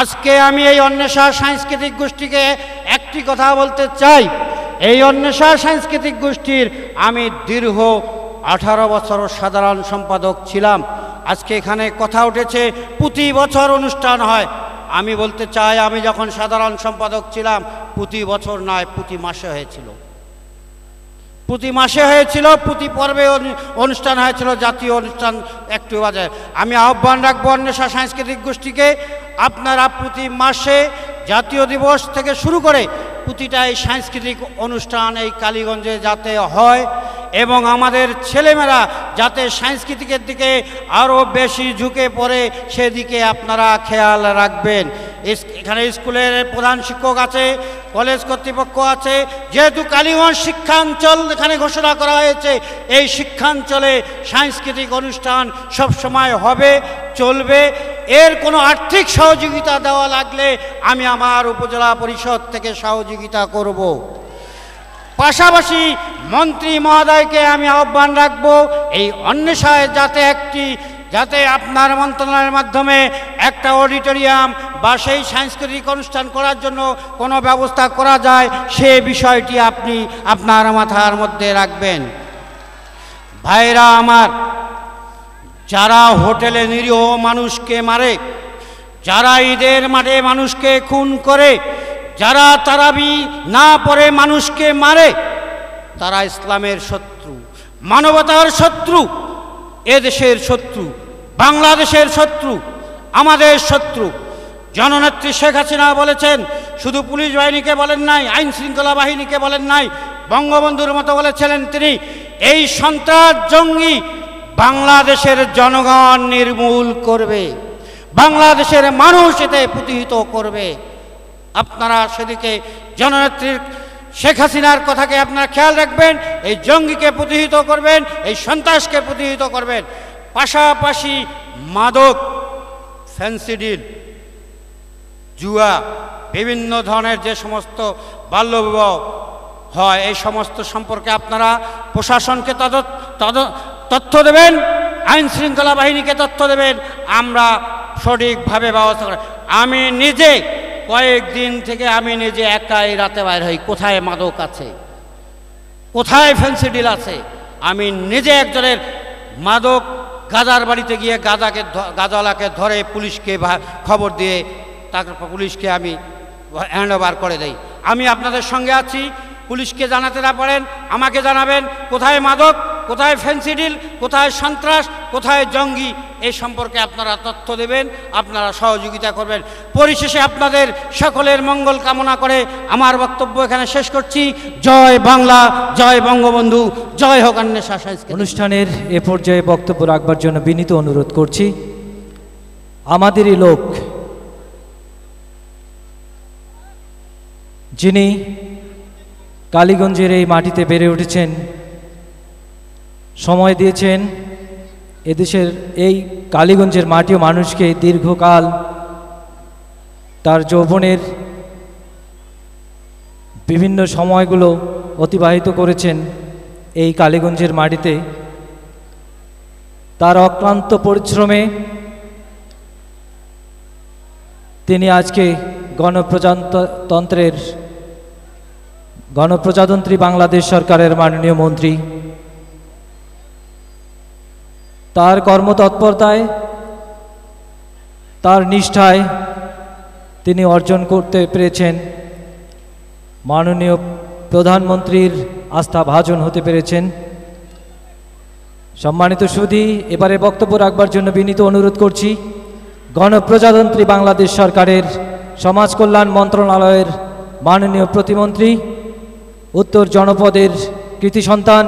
আজকে আমি এই অন্বেষা সাংস্কৃতিক গোষ্ঠীকে একটি কথা বলতে চাই। এই অন্বেষা সাংস্কৃতিক গোষ্ঠীর আমি দীর্ঘ 18 বছর সাধারণ সম্পাদক ছিলাম। আজকে এখানে কথা উঠেছে প্রতি বছর অনুষ্ঠান হয়। আমি বলতে চাই, আমি যখন সাধারণ সম্পাদক ছিলাম প্রতি বছর নয়, প্রতি মাসে হয়েছিল, প্রতি মাসে হয়েছিল, প্রতি পর্বে অনুষ্ঠান হয়েছিল, জাতীয় অনুষ্ঠান একটু বাজে। আমি আহ্বান রাখবো অন্বেষা সাংস্কৃতিক গোষ্ঠীকে, আপনারা প্রতি মাসে জাতীয় দিবস থেকে শুরু করে প্রতিটা এই সাংস্কৃতিক অনুষ্ঠান এই কালীগঞ্জে যাতে হয় এবং আমাদের ছেলেমেয়েরা যাতে সাংস্কৃতিকের দিকে আরও বেশি ঝুঁকে পড়ে সেদিকে আপনারা খেয়াল রাখবেন। এখানে স্কুলের প্রধান শিক্ষক আছে, কলেজ কর্তৃপক্ষ আছে। যেহেতু কালীগঞ্জ শিক্ষাঞ্চল এখানে ঘোষণা করা হয়েছে, এই শিক্ষাঞ্চলে সাংস্কৃতিক অনুষ্ঠান সবসময় হবে, চলবে। এর কোনো আর্থিক সহযোগিতা দেওয়া লাগলে আমি আমার উপজেলা পরিষদ থেকে সহযোগিতা করব। পাশাপাশি মন্ত্রী মহোদয়কে আমি আহ্বান রাখবো, এই অন্বেষায় যাতে আপনার মন্ত্রণালয়ের মাধ্যমে একটা অডিটোরিয়াম বা সেই সাংস্কৃতিক অনুষ্ঠান করার জন্য কোনো ব্যবস্থা করা যায়, সে বিষয়টি আপনি আপনার মাথার মধ্যে রাখবেন। ভাইরা আমার, যারা হোটেলে নিরীহ মানুষকে মারে, যারা ঈদের মাঠে মানুষকে খুন করে, যারা তারাবি না পড়ে মানুষকে মারে, তারা ইসলামের শত্রু, মানবতার শত্রু, এদেশের শত্রু, বাংলাদেশের শত্রু, আমাদের শত্রু। জননেত্রী শেখ হাসিনা বলেছেন, শুধু পুলিশ বাহিনীকে বলেন নাই, আইন শৃঙ্খলা বাহিনীকে বলেন নাই, বঙ্গবন্ধুর মতো বলেছিলেন তিনি, এই সন্ত্রাস জঙ্গি বাংলাদেশের জনগণ নির্মূল করবে, বাংলাদেশের মানুষ এতে প্রতিহিত করবে। আপনারা সেদিকে জননেত্রীর শেখ হাসিনার কথাকে আপনারা খেয়াল রাখবেন, এই জঙ্গিকে প্রতিহিত করবেন, এই সন্ত্রাসকে প্রতিহিত করবেন। পাশাপাশি মাদক, ফ্যান্সিডিল, জুয়া, বিভিন্ন ধরনের যে সমস্ত বাল্যবিবাহ হয়, এই সমস্ত সম্পর্কে আপনারা প্রশাসনকে তথ্য দেবেন, আইন শৃঙ্খলা বাহিনীকে তথ্য দেবেন, আমরা সঠিকভাবে ব্যবস্থা করি। আমি নিজে কয়েকদিন থেকে আমি নিজে একাই রাতে বাইর হই, কোথায় মাদক আছে, কোথায় ফেন্সিডিল আছে। আমি নিজে একজনের মাদক গাজার বাড়িতে গিয়ে গাজালাকে ধরে পুলিশকে খবর দিয়ে তারপর পুলিশকে আমি হ্যান্ড ওভার করে দেই। আমি আপনাদের সঙ্গে আছি, পুলিশকে জানাতে না পারেন আমাকে জানাবেন, কোথায় মাদক, কোথায় ফেন্সিডিল, কোথায় সন্ত্রাস, কোথায় জঙ্গি, এই সম্পর্কে আপনারা তথ্য দেবেন, আপনারা সহযোগিতা করবেন। পরিশেষে আপনাদের সকলের মঙ্গল কামনা করে আমার বক্তব্য এখানে শেষ করছি। জয় বাংলা, জয় বঙ্গবন্ধু, জয় হোক অন্বেষা সংস্কৃতি। অনুষ্ঠানের এ পর্যায়ে বক্তব্য রাখবার জন্য বিনীত অনুরোধ করছি আমাদেরই লোক, যিনি কালীগঞ্জের এই মাটিতে বেড়ে উঠেছেন, সময় দিয়েছেন এদেশের এই কালীগঞ্জের মাটি ও মানুষকে দীর্ঘকাল তার যৌবনের বিভিন্ন সময়গুলো অতিবাহিত করেছেন এই কালীগঞ্জের মাটিতে। তার অক্লান্ত পরিশ্রমে তিনি আজকে গণপ্রজাতন্ত্রী বাংলাদেশ সরকারের মাননীয় মন্ত্রী। তার কর্মতৎপরতায়, তার নিষ্ঠায় তিনি অর্জন করতে পেরেছেন, মাননীয় প্রধানমন্ত্রীর আস্থাভাজন হতে পেরেছেন। সম্মানিত সুধী, এবারে বক্তব্য রাখবার জন্য বিনীত অনুরোধ করছি গণপ্রজাতন্ত্রী বাংলাদেশ সরকারের সমাজ কল্যাণ মন্ত্রণালয়ের মাননীয় প্রতিমন্ত্রী, উত্তর জনপদের কৃতি সন্তান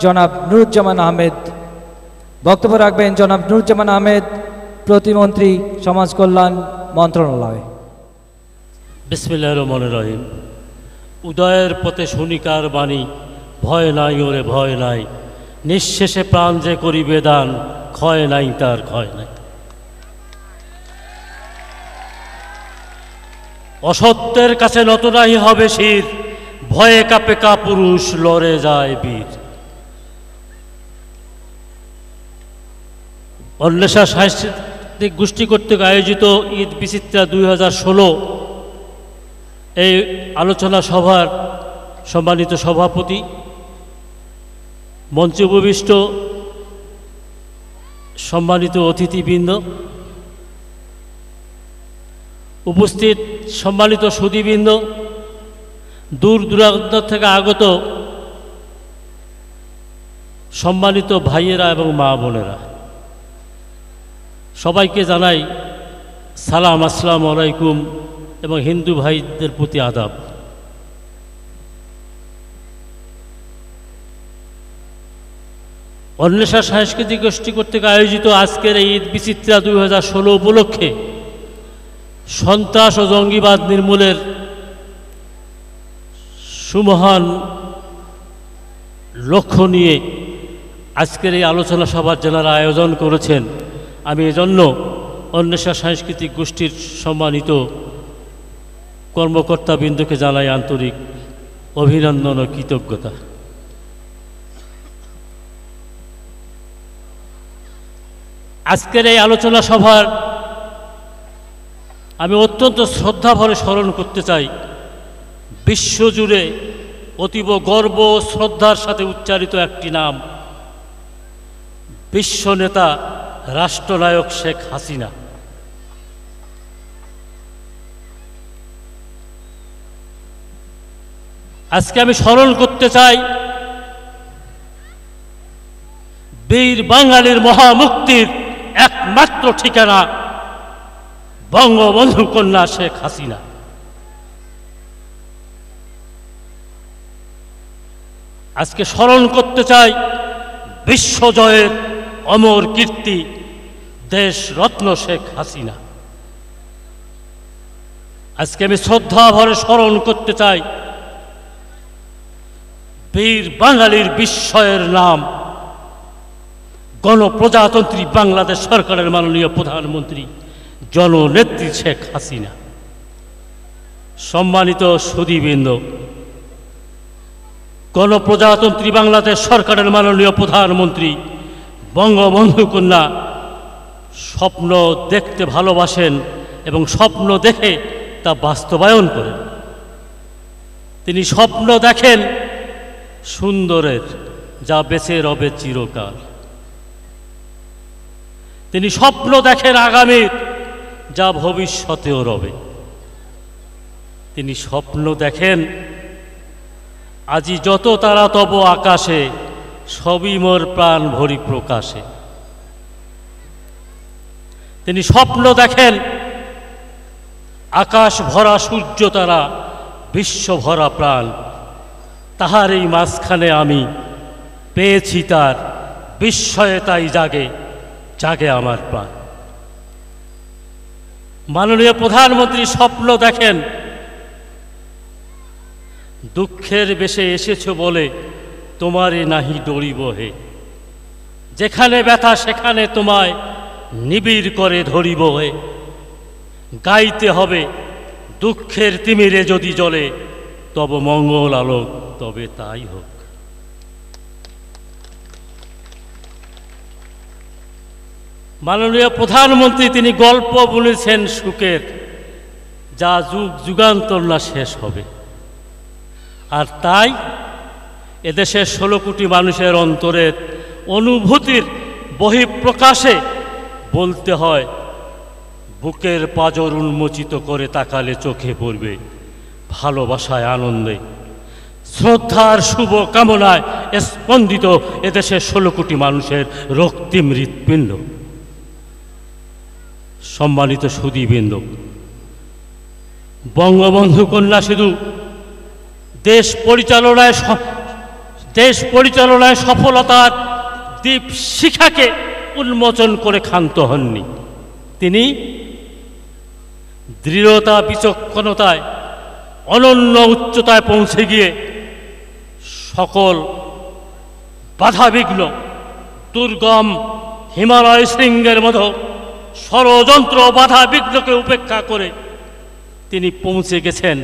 জনাব নুরুজ্জামান আহমেদ। বক্তব্য রাখবেন জনাব নুরুজ্জামান আহমেদ, প্রতিমন্ত্রী, সমাজ কল্যাণ মন্ত্রণালয়। বিসমিল্লাহির রহমানির রহিম। উদয়ের পথে শুনিকার বাণী, ভয় নাই ওরে ভয় নাই, নিঃশেষে প্রাণ যে করিবে দান, ক্ষয় নাই তার ক্ষয় নাই। অসত্যের কাছে নত নাই হবে শির, ভয়ে কাপে কাপুরুষ লড়ে যায় বীর। অন্বেষা সাংস্কৃতিক গোষ্ঠী কর্তৃক আয়োজিত ঈদ বিচিত্রা 2016 এই আলোচনা সভার সম্মানিত সভাপতি, মঞ্চে উপবিষ্ট সম্মানিত অতিথিবৃন্দ, উপস্থিত সম্মানিত সুধীবৃন্দ, দূর দূরান্ত থেকে আগত সম্মানিত ভাইয়েরা এবং মা বোনেরা, সবাইকে জানাই সালাম, আসসালামু আলাইকুম, এবং হিন্দু ভাইদের প্রতি আদাব। অন্বেষা সাংস্কৃতিক গোষ্ঠী কর্তৃক আয়োজিত আজকের এই ঈদ বিচিত্রা 2016 উপলক্ষে সন্ত্রাস ও জঙ্গিবাদ নির্মূলের সুমহান লক্ষ্য নিয়ে আজকের এই আলোচনা সভার যারা আয়োজন করেছেন, আমি এজন্য অন্বেষা সাংস্কৃতিক গোষ্ঠীর সম্মানিত কর্মকর্তাবৃন্দকে জানাই আন্তরিক অভিনন্দন ও কৃতজ্ঞতা। আজকের এই আলোচনা সভার আমি অত্যন্ত শ্রদ্ধাভরে স্মরণ করতে চাই বিশ্বজুড়ে অতীব গর্ব ও শ্রদ্ধার সাথে উচ্চারিত একটি নাম, বিশ্বনেতা রাষ্ট্রনায়ক শেখ হাসিনা। আজকে আমি স্মরণ করতে চাই বীর বাঙালির মহামুক্তির একমাত্র ঠিকানা বঙ্গবন্ধু কন্যা শেখ হাসিনা। আজকে স্মরণ করতে চাই বিশ্বজয়ের অমর কীর্তি দেশ রত্ন শেখ হাসিনা। আজকে আমি শ্রদ্ধা ভরে স্মরণ করতে চাই বীর বাঙালির বিস্ময়ের নাম গণপ্রজাতন্ত্রী বাংলাদেশ সরকারের মাননীয় প্রধানমন্ত্রী জননেত্রী শেখ হাসিনা। সম্মানিত সুধীবৃন্দ, গণপ্রজাতন্ত্রী বাংলাদেশ সরকারের মাননীয় প্রধানমন্ত্রী বঙ্গবন্ধু কন্যা স্বপ্ন দেখতে ভালোবাসেন এবং স্বপ্ন দেখে তা বাস্তবায়ন করেন। তিনি স্বপ্ন দেখেন সুন্দরের, যা বেঁচে রবে চিরকাল। তিনি স্বপ্ন দেখেন আগামীর, যা ভবিষ্যতেও রবে। তিনি স্বপ্ন দেখেন আজি যত তারা তব আকাশে, সবই মোর প্রাণ ভরি প্রকাশে। তিনি স্বপ্ন দেখেন আকাশ ভরা সূর্য তারা, বিশ্ব ভরা প্রাণ, তাহার এই মাঝখানে আমি পেয়েছি তার বিস্ময়ে, তাই জাগে জাগে আমার প্রাণ। মাননীয় প্রধানমন্ত্রী স্বপ্ন দেখেন দুঃখের বেশে এসেছ বলে তোমারে নাহি ডরিব হে, যেখানে ব্যথা সেখানে তোমায় নিবিড় করে ধরিব হে। গাইতে হবে দুঃখের তিমিরে যদি জ্বলে, তব মঙ্গল আলোক তবে তাই হোক। মাননীয় প্রধানমন্ত্রী তিনি গল্প বলেছেন সুখের, যা যুগ যুগান্তর না শেষ হবে। আর তাই এদেশের 16 কোটি মানুষের অন্তরের অনুভূতির বহিঃপ্রকাশে বলতে হয়, বুকের পাঁজর উন্মোচিত করে তাকালে চোখে পড়বে ভালোবাসায় আনন্দে, শ্রদ্ধার শুভ কামনায় স্পন্দিত এদেশের 16 কোটি মানুষের রক্তিম হৃৎপিণ্ড। সম্মানিত সুধীবৃন্দ, বঙ্গবন্ধু কন্যা শুধু দেশ পরিচালনায় সফলতার দীপ শিখাকে উন্মোচন করে ক্ষান্ত হননি। তিনি দৃঢ়তা বিচক্ষণতায় অনন্য উচ্চতায় পৌঁছে গিয়ে সকল বাধাবিঘ্ন, দুর্গম হিমালয় শৃঙ্গের মতো ষড়যন্ত্র বাধা বিঘ্নকে উপেক্ষা করে তিনি পৌঁছে গেছেন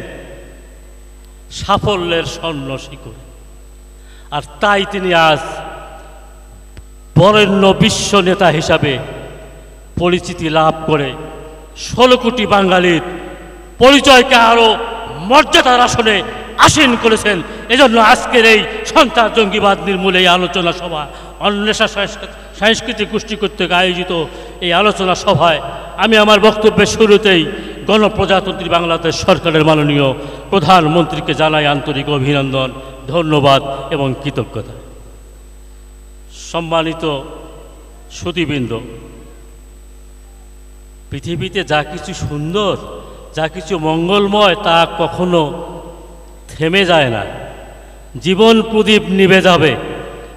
সাফল্যের স্বর্ণ শিখরে। আর তাই তিনি আজ বরেণ্য বিশ্ব নেতা হিসাবে পরিচিতি লাভ করে 16 কোটি বাঙালির পরিচয়কে আরও মর্যাদার আসনে আসীন করেছেন। এজন্য আজকের এই সন্ত্রাস জঙ্গিবাদ নির্মূল এই আলোচনা সভা, অন্বেষা সাংস্কৃতিক গোষ্ঠী কর্তৃক আয়োজিত এই আলোচনা সভায় আমি আমার বক্তব্যের শুরুতেই গণপ্রজাতন্ত্রী বাংলাদেশ সরকারের মাননীয় প্রধানমন্ত্রীকে জানাই আন্তরিক অভিনন্দন, ধন্যবাদ এবং কৃতজ্ঞতা। সম্মানিত সুধীবৃন্দ, পৃথিবীতে যা কিছু সুন্দর, যা কিছু মঙ্গলময়, তা কখনো থেমে যায় না। জীবন প্রদীপ নিভে যাবে,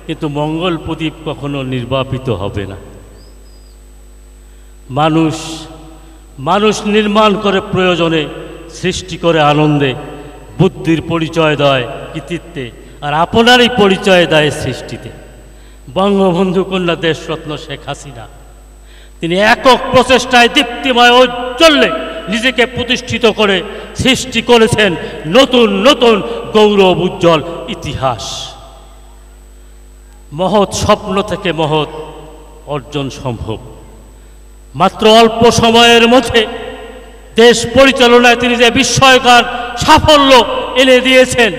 কিন্তু মঙ্গল প্রদীপ কখনো নির্বাপিত হবে না। মানুষ নির্মাণ করে প্রয়োজনে, সৃষ্টি করে আনন্দে, বুদ্ধির পরিচয় দেয় কৃতিত্বে, আর আপনারই পরিচয় দেয় সৃষ্টিতে। বঙ্গবন্ধু কন্যা দেশরত্ন শেখ হাসিনা তিনি একক প্রচেষ্টায় দীপ্তিময় ঔজ্জ্বল্যে নিজেকে প্রতিষ্ঠিত করে সৃষ্টি করেছেন নতুন নতুন গৌরব উজ্জ্বল ইতিহাস। মহৎ স্বপ্ন থেকে মহৎ অর্জন সম্ভব। মাত্র অল্প সময়ের মধ্যে দেশ পরিচালনায় তিনি যে বিস্ময়কর সাফল্য এনে দিয়েছেন,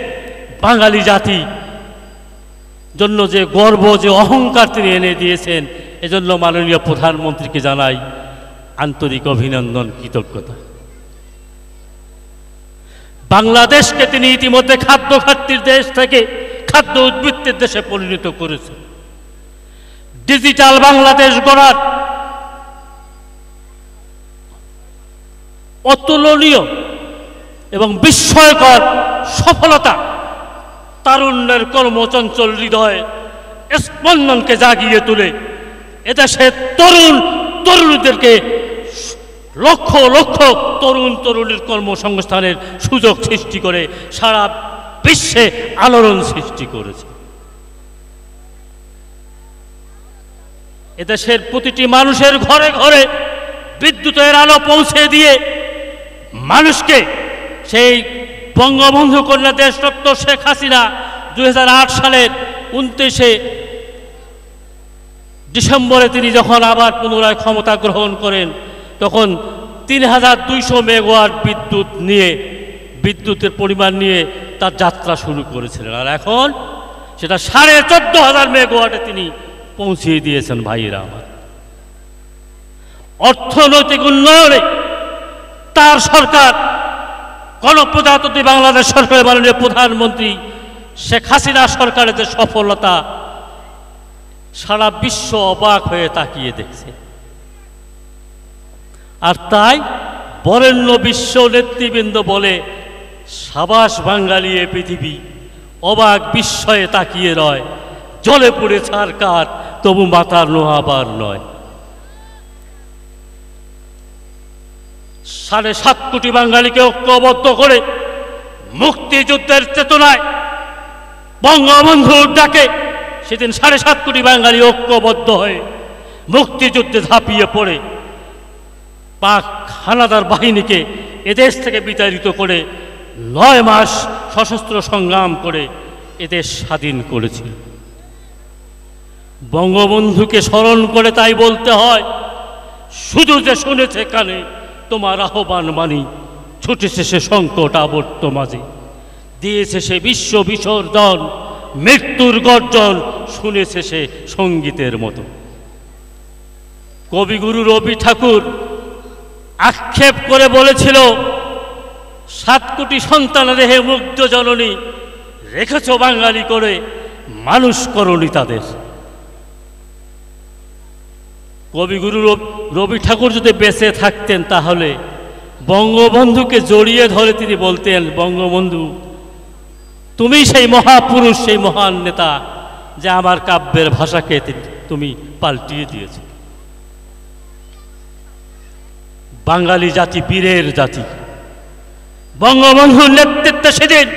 বাঙালি জাতি জন্য যে গর্ব, যে অহংকার তিনি এনে দিয়েছেন, এজন্য মাননীয় প্রধানমন্ত্রীকে জানাই আন্তরিক অভিনন্দন, কৃতজ্ঞতা। বাংলাদেশকে তিনি ইতিমধ্যে খাদ্য ঘাটতির দেশ থেকে খাদ্য উদ্বৃত্তের দেশে পরিণত করেছেন। ডিজিটাল বাংলাদেশ গড়ার অতুলনীয় এবং বিস্ময়কর সফলতা তারুণ্যের কর্মচঞ্চল হৃদয়ে স্পন্দনকে জাগিয়ে তুলে এদেশের তরুণীদেরকে লক্ষ লক্ষ তরুণীর কর্মসংস্থানের সুযোগ সৃষ্টি করে সারা বিশ্বে আলোড়ন সৃষ্টি করেছে। এদেশের প্রতিটি মানুষের ঘরে ঘরে বিদ্যুতের আলো পৌঁছে দিয়ে মানুষকে সেই বঙ্গবন্ধু কন্যা দেশরত্ন শেখ হাসিনা 2008 সালের 29শে ডিসেম্বরে তিনি যখন আবার পুনরায় ক্ষমতা গ্রহণ করেন, তখন 3200 মেগাওয়াট বিদ্যুতের পরিমাণ নিয়ে তার যাত্রা শুরু করেছিলেন। আর এখন সেটা 14,500 মেগাওয়াটে তিনি পৌঁছিয়ে দিয়েছেন। ভাইয়েরা আমার, অর্থনৈতিক উন্নয়নে তার সরকার, গণপ্রজাতন্ত্রী বাংলাদেশ সরকারের মাননীয় প্রধানমন্ত্রী শেখ হাসিনা সরকারের যে সফলতা, সারা বিশ্ব অবাক হয়ে তাকিয়ে দেখছে। আর তাই বরেণ্য বিশ্ব নেতৃবৃন্দ বলে, সাবাস বাঙালি এ পৃথিবী, অবাক বিস্ময়ে তাকিয়ে রয়, জলে পড়ে ছারকার তবু মাতার নোহাবার নয়। 7.5 কোটি বাঙালিকে ঐক্যবদ্ধ করে মুক্তিযুদ্ধের চেতনায় বঙ্গবন্ধুর ডাকে সেদিন 7.5 কোটি বাঙালি ঐক্যবদ্ধ হয়ে মুক্তিযুদ্ধে ঝাঁপিয়ে পড়ে পাক হানাদার বাহিনীকে এদেশ থেকে বিতাড়িত করে 9 মাস সশস্ত্র সংগ্রাম করে এদেশ স্বাধীন করেছিল। বঙ্গবন্ধুকে স্মরণ করে তাই বলতে হয়, শুধু যে শুনেছে কানে তোমার আহ্বান মানি, ছুটেছে সে সংকট আবর্ত মাঝে, দিয়েছে সে বিশ্ব বিসর্জন, মৃত্যুর গর্জন শুনেছে সে সঙ্গীতের মতো। কবিগুরু রবি ঠাকুর আক্ষেপ করে বলেছিল, 7 কোটি সন্তান রেহে মুগ্ধ জননী, রেখেছ বাঙালি করে মানুষ করনি তাদের। কবিগুরু রবি ঠাকুর যদি বেঁচে থাকতেন তাহলে বঙ্গবন্ধুকে জড়িয়ে ধরে তিনি বলতেন, বঙ্গবন্ধু তুমি সেই মহাপুরুষ, সেই মহান নেতা যে আমার কাব্যের ভাষাকে তুমি পাল্টিয়ে দিয়েছ। বাঙালি জাতি বীরের জাতি। বঙ্গবন্ধুর নেতৃত্বে সেদিন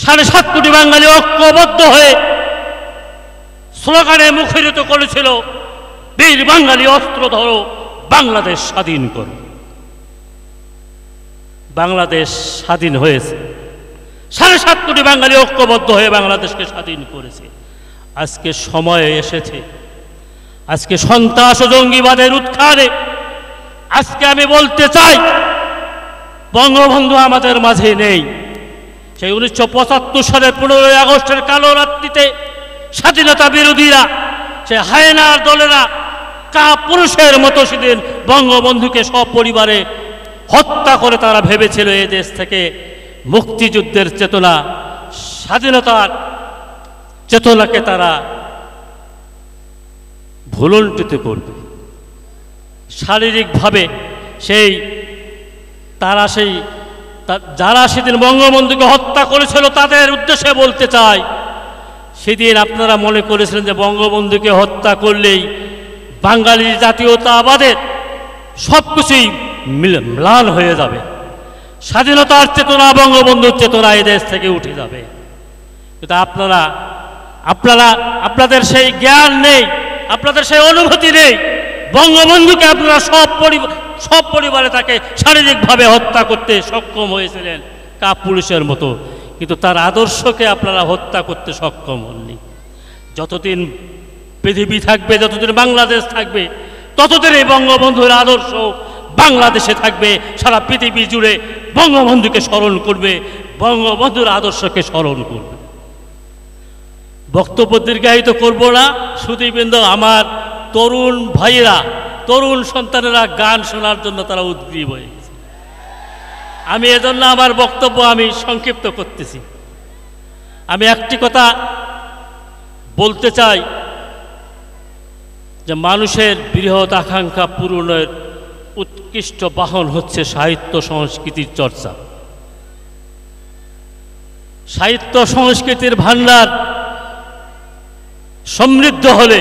7.5 কোটি বাঙালি ঐক্যবদ্ধ হয়ে স্লোগানে মুখরিত করেছিল, বীর বাঙালি অস্ত্র ধরো, বাংলাদেশ স্বাধীন করো। বাংলাদেশ স্বাধীন হয়েছে, 7.5 কোটি বাঙালি ঐক্যবদ্ধ হয়ে বাংলাদেশকে স্বাধীন করেছে। আজকে সময় এসেছে, আজকে সন্ত্রাস ও জঙ্গিবাদের উৎখানে আজকে আমি বলতে চাই, বঙ্গবন্ধু আমাদের মাঝে নেই। সেই 1975 সালের 15 আগস্টের কালো রাত্রিতে স্বাধীনতা বিরোধীরা, সে হায়নার দলেরা কাপুরুষের মতো সেদিন বঙ্গবন্ধুকে সপরিবারে হত্যা করে তারা ভেবেছিল এ দেশ থেকে মুক্তিযুদ্ধের চেতনা, স্বাধীনতার চেতনাকে তারা ভুলণ্ঠিত করবে। শারীরিকভাবে যারা সেদিন বঙ্গবন্ধুকে হত্যা করেছিল তাদের উদ্দেশ্যে বলতে চাই, সেদিন আপনারা মনে করেছিলেন যে বঙ্গবন্ধুকে হত্যা করলেই বাঙালি জাতীয়তাবাদের সব কিছুই ম্লান হয়ে যাবে, স্বাধীনতার চেতনা, বঙ্গবন্ধুর চেতনা এই দেশ থেকে উঠে যাবে। কিন্তু আপনাদের সেই জ্ঞান নেই, আপনাদের সেই অনুভূতি নেই। বঙ্গবন্ধুকে আপনারা সব পরিবারে তাকে শারীরিকভাবে হত্যা করতে সক্ষম হয়েছিলেন কাপুরুষের মতো, কিন্তু তার আদর্শকে আপনারা হত্যা করতে সক্ষম হননি। যতদিন পৃথিবী থাকবে, যতদিন বাংলাদেশ থাকবে, ততদিন এই বঙ্গবন্ধুর আদর্শ বাংলাদেশে থাকবে। সারা পৃথিবী জুড়ে বঙ্গবন্ধুকে স্মরণ করবে, বঙ্গবন্ধুর আদর্শকে স্মরণ করবে। বক্তব্য দীর্ঘায়িত করব না। সুধীবৃন্দ, আমার তরুণ ভাইয়েরা, তরুণ সন্তানেরা গান শোনার জন্য তারা উদ্গ্রীব হয়ে গেছে। আমি এজন্য আমার বক্তব্য আমি সংক্ষিপ্ত করতেছি। আমি একটি কথা বলতে চাই যে মানুষের বৃহৎ আকাঙ্ক্ষা পূরণের উৎকৃষ্ট বাহন হচ্ছে সাহিত্য সংস্কৃতির চর্চা। সাহিত্য সংস্কৃতির ভান্ডার সমৃদ্ধ হলে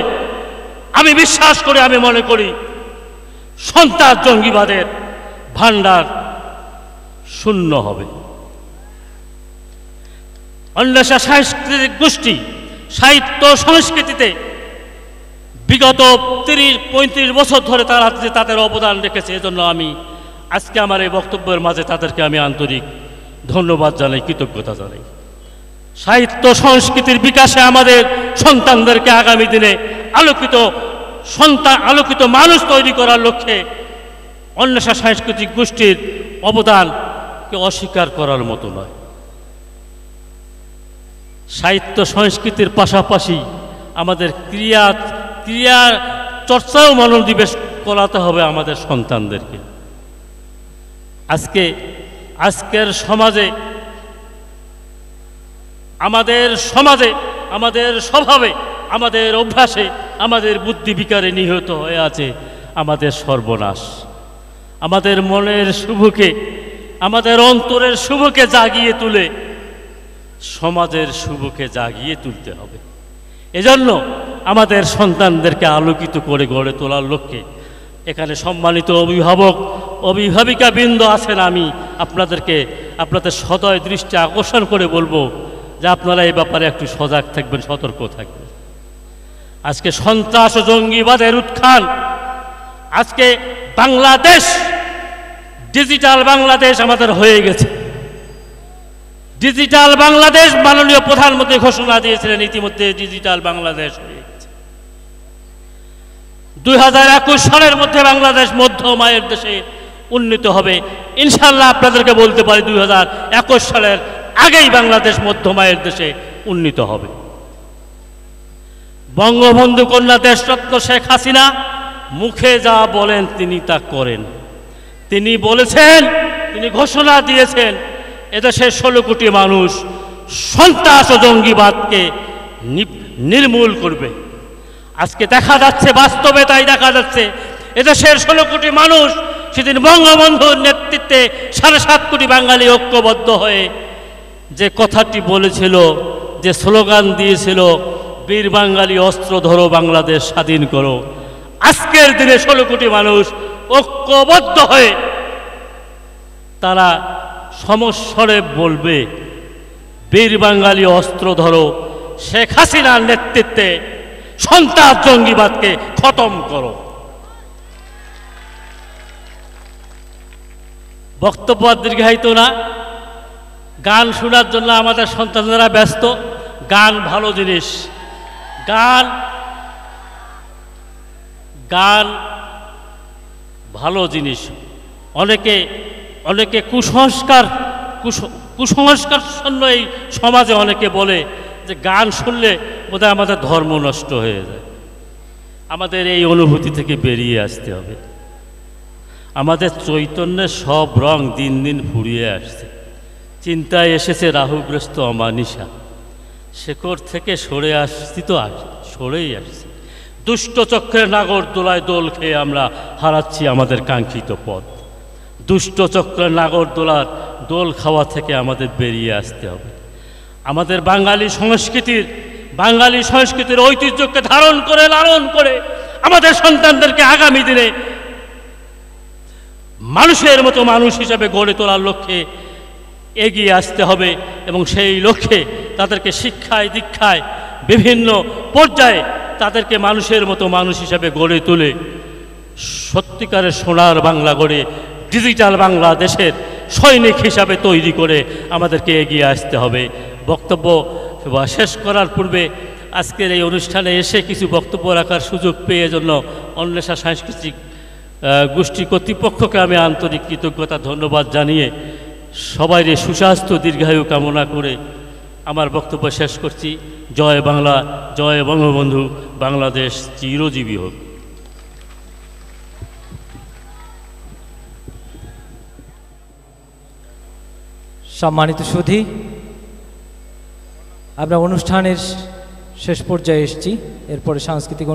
আমি বিশ্বাস করি, আমি মনে করি সন্ত্রাস জঙ্গিবাদের ভান্ডার শূন্য হবে। অন্বেষা সাংস্কৃতিক গোষ্ঠী সাহিত্য সংস্কৃতিতে বিগত 30-35 বছর ধরে তারা তাদের অবদান রেখেছে। এজন্য আমি আজকে আমার এই বক্তব্যের মাঝে তাদেরকে আমি আন্তরিক ধন্যবাদ জানাই, কৃতজ্ঞতা জানাই। সাহিত্য সংস্কৃতির বিকাশে আমাদের সন্তানদেরকে আগামী দিনে আলোকিত মানুষ তৈরি করার লক্ষ্যে অন্বেষা সাংস্কৃতিক গোষ্ঠীর অবদানকে অস্বীকার করার মতো নয়। সাহিত্য সংস্কৃতির পাশাপাশি আমাদের ক্রিয়া চর্চাও মনোনিবেশ করাতে হবে আমাদের সন্তানদেরকে। আজকের সমাজে আমাদের স্বভাবে, আমাদের অভ্যাসে, আমাদের বুদ্ধি বিকারে নিহত হয়ে আছে আমাদের সর্বনাশ। আমাদের মনের শুভকে, আমাদের অন্তরের শুভকে জাগিয়ে তুলে সমাজের শুভকে জাগিয়ে তুলতে হবে। এজন্য আমাদের সন্তানদেরকে আলোকিত করে গড়ে তোলার লক্ষ্যে এখানে সম্মানিত অভিভাবিকা বৃন্দ আছেন। আমি আপনাদের সদয় দৃষ্টি আকর্ষণ করে বলবো যে আপনারা এই ব্যাপারে একটু সজাগ থাকবেন, সতর্ক থাকবেন। আজকে সন্ত্রাস ও জঙ্গিবাদের উত্থান, আজকে বাংলাদেশ, ডিজিটাল বাংলাদেশ আমাদের হয়ে গেছে। ডিজিটাল বাংলাদেশ মাননীয় প্রধানমন্ত্রী ঘোষণা দিয়েছিলেন, ইতিমধ্যে ডিজিটাল বাংলাদেশ হয়ে গেছে। 2021 সালের মধ্যে বাংলাদেশ মধ্যম আয়ের দেশে উন্নীত হবে। ইনশাল্লাহ আপনাদেরকে বলতে পারি 2021 সালের আগেই বাংলাদেশ মধ্যম আয়ের দেশে উন্নীত হবে। বঙ্গবন্ধু কন্যা দেশরত্ন শেখ হাসিনা মুখে যা বলেন তিনি তা করেন। তিনি বলেছেন, তিনি ঘোষণা দিয়েছেন এদেশের 16 কোটি মানুষ সন্ত্রাস ও জঙ্গিবাদকে নির্মূল করবে। আজকে দেখা যাচ্ছে, বাস্তবে তাই দেখা যাচ্ছে, এদেশের 16 কোটি মানুষ সেদিন বঙ্গবন্ধুর নেতৃত্বে 7.5 কোটি বাঙালি ঐক্যবদ্ধ হয়ে যে কথাটি বলেছিল, যে স্লোগান দিয়েছিল, বীর বাঙালি অস্ত্র ধরো বাংলাদেশ স্বাধীন করো, আজকের দিনে 16 কোটি মানুষ ঐক্যবদ্ধ হয়ে তারা সমস্বরে বলবে, বীর বাঙালি অস্ত্র ধরো, শেখ হাসিনার নেতৃত্বে সন্ত্রাস জঙ্গিবাদকে খতম করো। বক্তব্য দীর্ঘায়িত না, গান শোনার জন্য আমাদের সন্তানেরা ব্যস্ত। গান ভালো জিনিস, গান ভালো জিনিস। অনেকে কুসংস্কার শূন্য এই সমাজে অনেকে বলে যে গান শুনলে বোধহয় আমাদের ধর্ম নষ্ট হয়ে যায়। আমাদের এই অনুভূতি থেকে বেরিয়ে আসতে হবে। আমাদের চৈতন্যের সব রং দিন দিন ফুরিয়ে আসছে। চিন্তায় এসেছে রাহুগ্রস্ত অমানিসা, শেকড় থেকে সরেই আসছি। দুষ্ট চক্রের নাগর দোলায় দোল খেয়ে আমরা হারাচ্ছি আমাদের কাঙ্ক্ষিত পথ। দুষ্ট চক্রের নাগর দোল খাওয়া থেকে আমাদের বেরিয়ে আসতে হবে। আমাদের বাঙালি সংস্কৃতির ঐতিহ্যকে ধারণ করে, লালন করে আমাদের সন্তানদেরকে আগামী দিনে মানুষের মতো মানুষ হিসাবে গড়ে তোলার লক্ষ্যে এগিয়ে আসতে হবে। এবং সেই লক্ষ্যে তাদেরকে শিক্ষায় দীক্ষায় বিভিন্ন পর্যায়ে তাদেরকে মানুষের মতো মানুষ হিসাবে গড়ে তুলে সত্যিকারের সোনার বাংলা গড়ে ডিজিটাল বাংলাদেশের সৈনিক হিসাবে তৈরি করে আমাদেরকে এগিয়ে আসতে হবে। বক্তব্য শেষ করার পূর্বে আজকের এই অনুষ্ঠানে এসে কিছু বক্তব্য রাখার সুযোগ পেয়ে জন্য অন্বেষা সাংস্কৃতিক গোষ্ঠী কর্তৃপক্ষকে আমি আন্তরিক কৃতজ্ঞতা ধন্যবাদ জানিয়ে সবাই সুস্বাস্থ্য দীর্ঘায়ু কামনা করে আমার বক্তব্য শেষ করছি। জয় বাংলা, জয় বঙ্গবন্ধু, বাংলাদেশ চিরজীবী হোক। সম্মানিত সুধী, আমরা অনুষ্ঠানের শেষ পর্যায়ে এসেছি। এরপরে সাংস্কৃতিক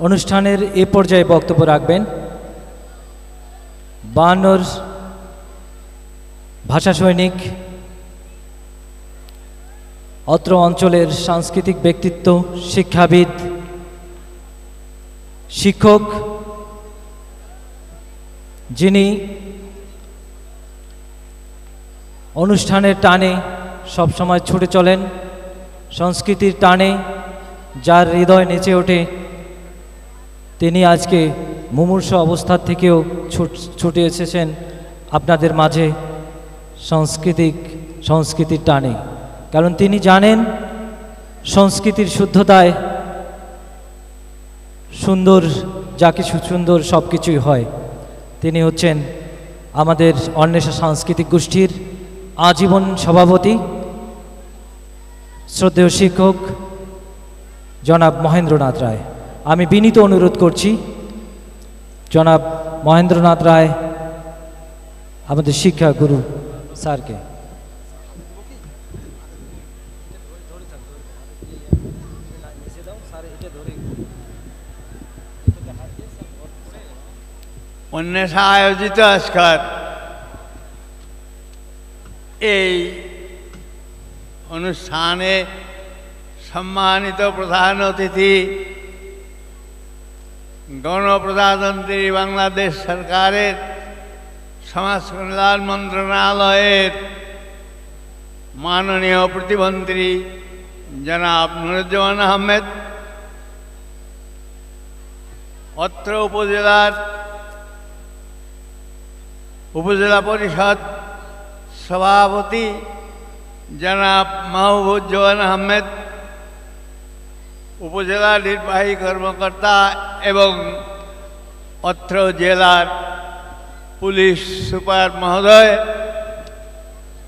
অনুষ্ঠানের এ পর্যায়ে বক্তব্য রাখবেন 52 ভাষা সৈনিক, অত্র অঞ্চলের সাংস্কৃতিক ব্যক্তিত্ব, শিক্ষাবিদ, শিক্ষক, যিনি অনুষ্ঠানের টানে সবসময় ছুটে চলেন, সংস্কৃতির টানে যার হৃদয় নেচে ওঠে, তিনি আজকে মুমূর্ষু অবস্থা থেকেও ছুটে এসেছেন আপনাদের মাঝে সংস্কৃতির টানে, কারণ তিনি জানেন সংস্কৃতির শুদ্ধতায় সুন্দর যা কিছু সুন্দর সব কিছুই হয়। তিনি হচ্ছেন আমাদের অন্বেষা সাংস্কৃতিক গোষ্ঠীর আজীবন সভাপতি, শ্রদ্ধেয় শিক্ষক জনাব মহেন্দ্রনাথ রায়। আমি বিনীত অনুরোধ করছি জনাব মহেন্দ্রনাথ রায় আমাদের শিক্ষা গুরু স্যারকে। অন্বেষা আয়োজিত আজকাল এই অনুষ্ঠানে সম্মানিত প্রধান অতিথি গণপ্রজাতন্ত্রী বাংলাদেশ সরকারের সমাজ কল্যাণ মন্ত্রণালয়ের মাননীয় প্রতিমন্ত্রী জনাব নুরুজ্জামান আহমেদ, অত্র উপজেলার উপজেলা পরিষদ সভাপতি জনাব মাহবুবুজ্জামান আহমেদ, উপজেলা নির্বাহী কর্মকর্তা এবং অত্র জেলার পুলিশ সুপার মহোদয়,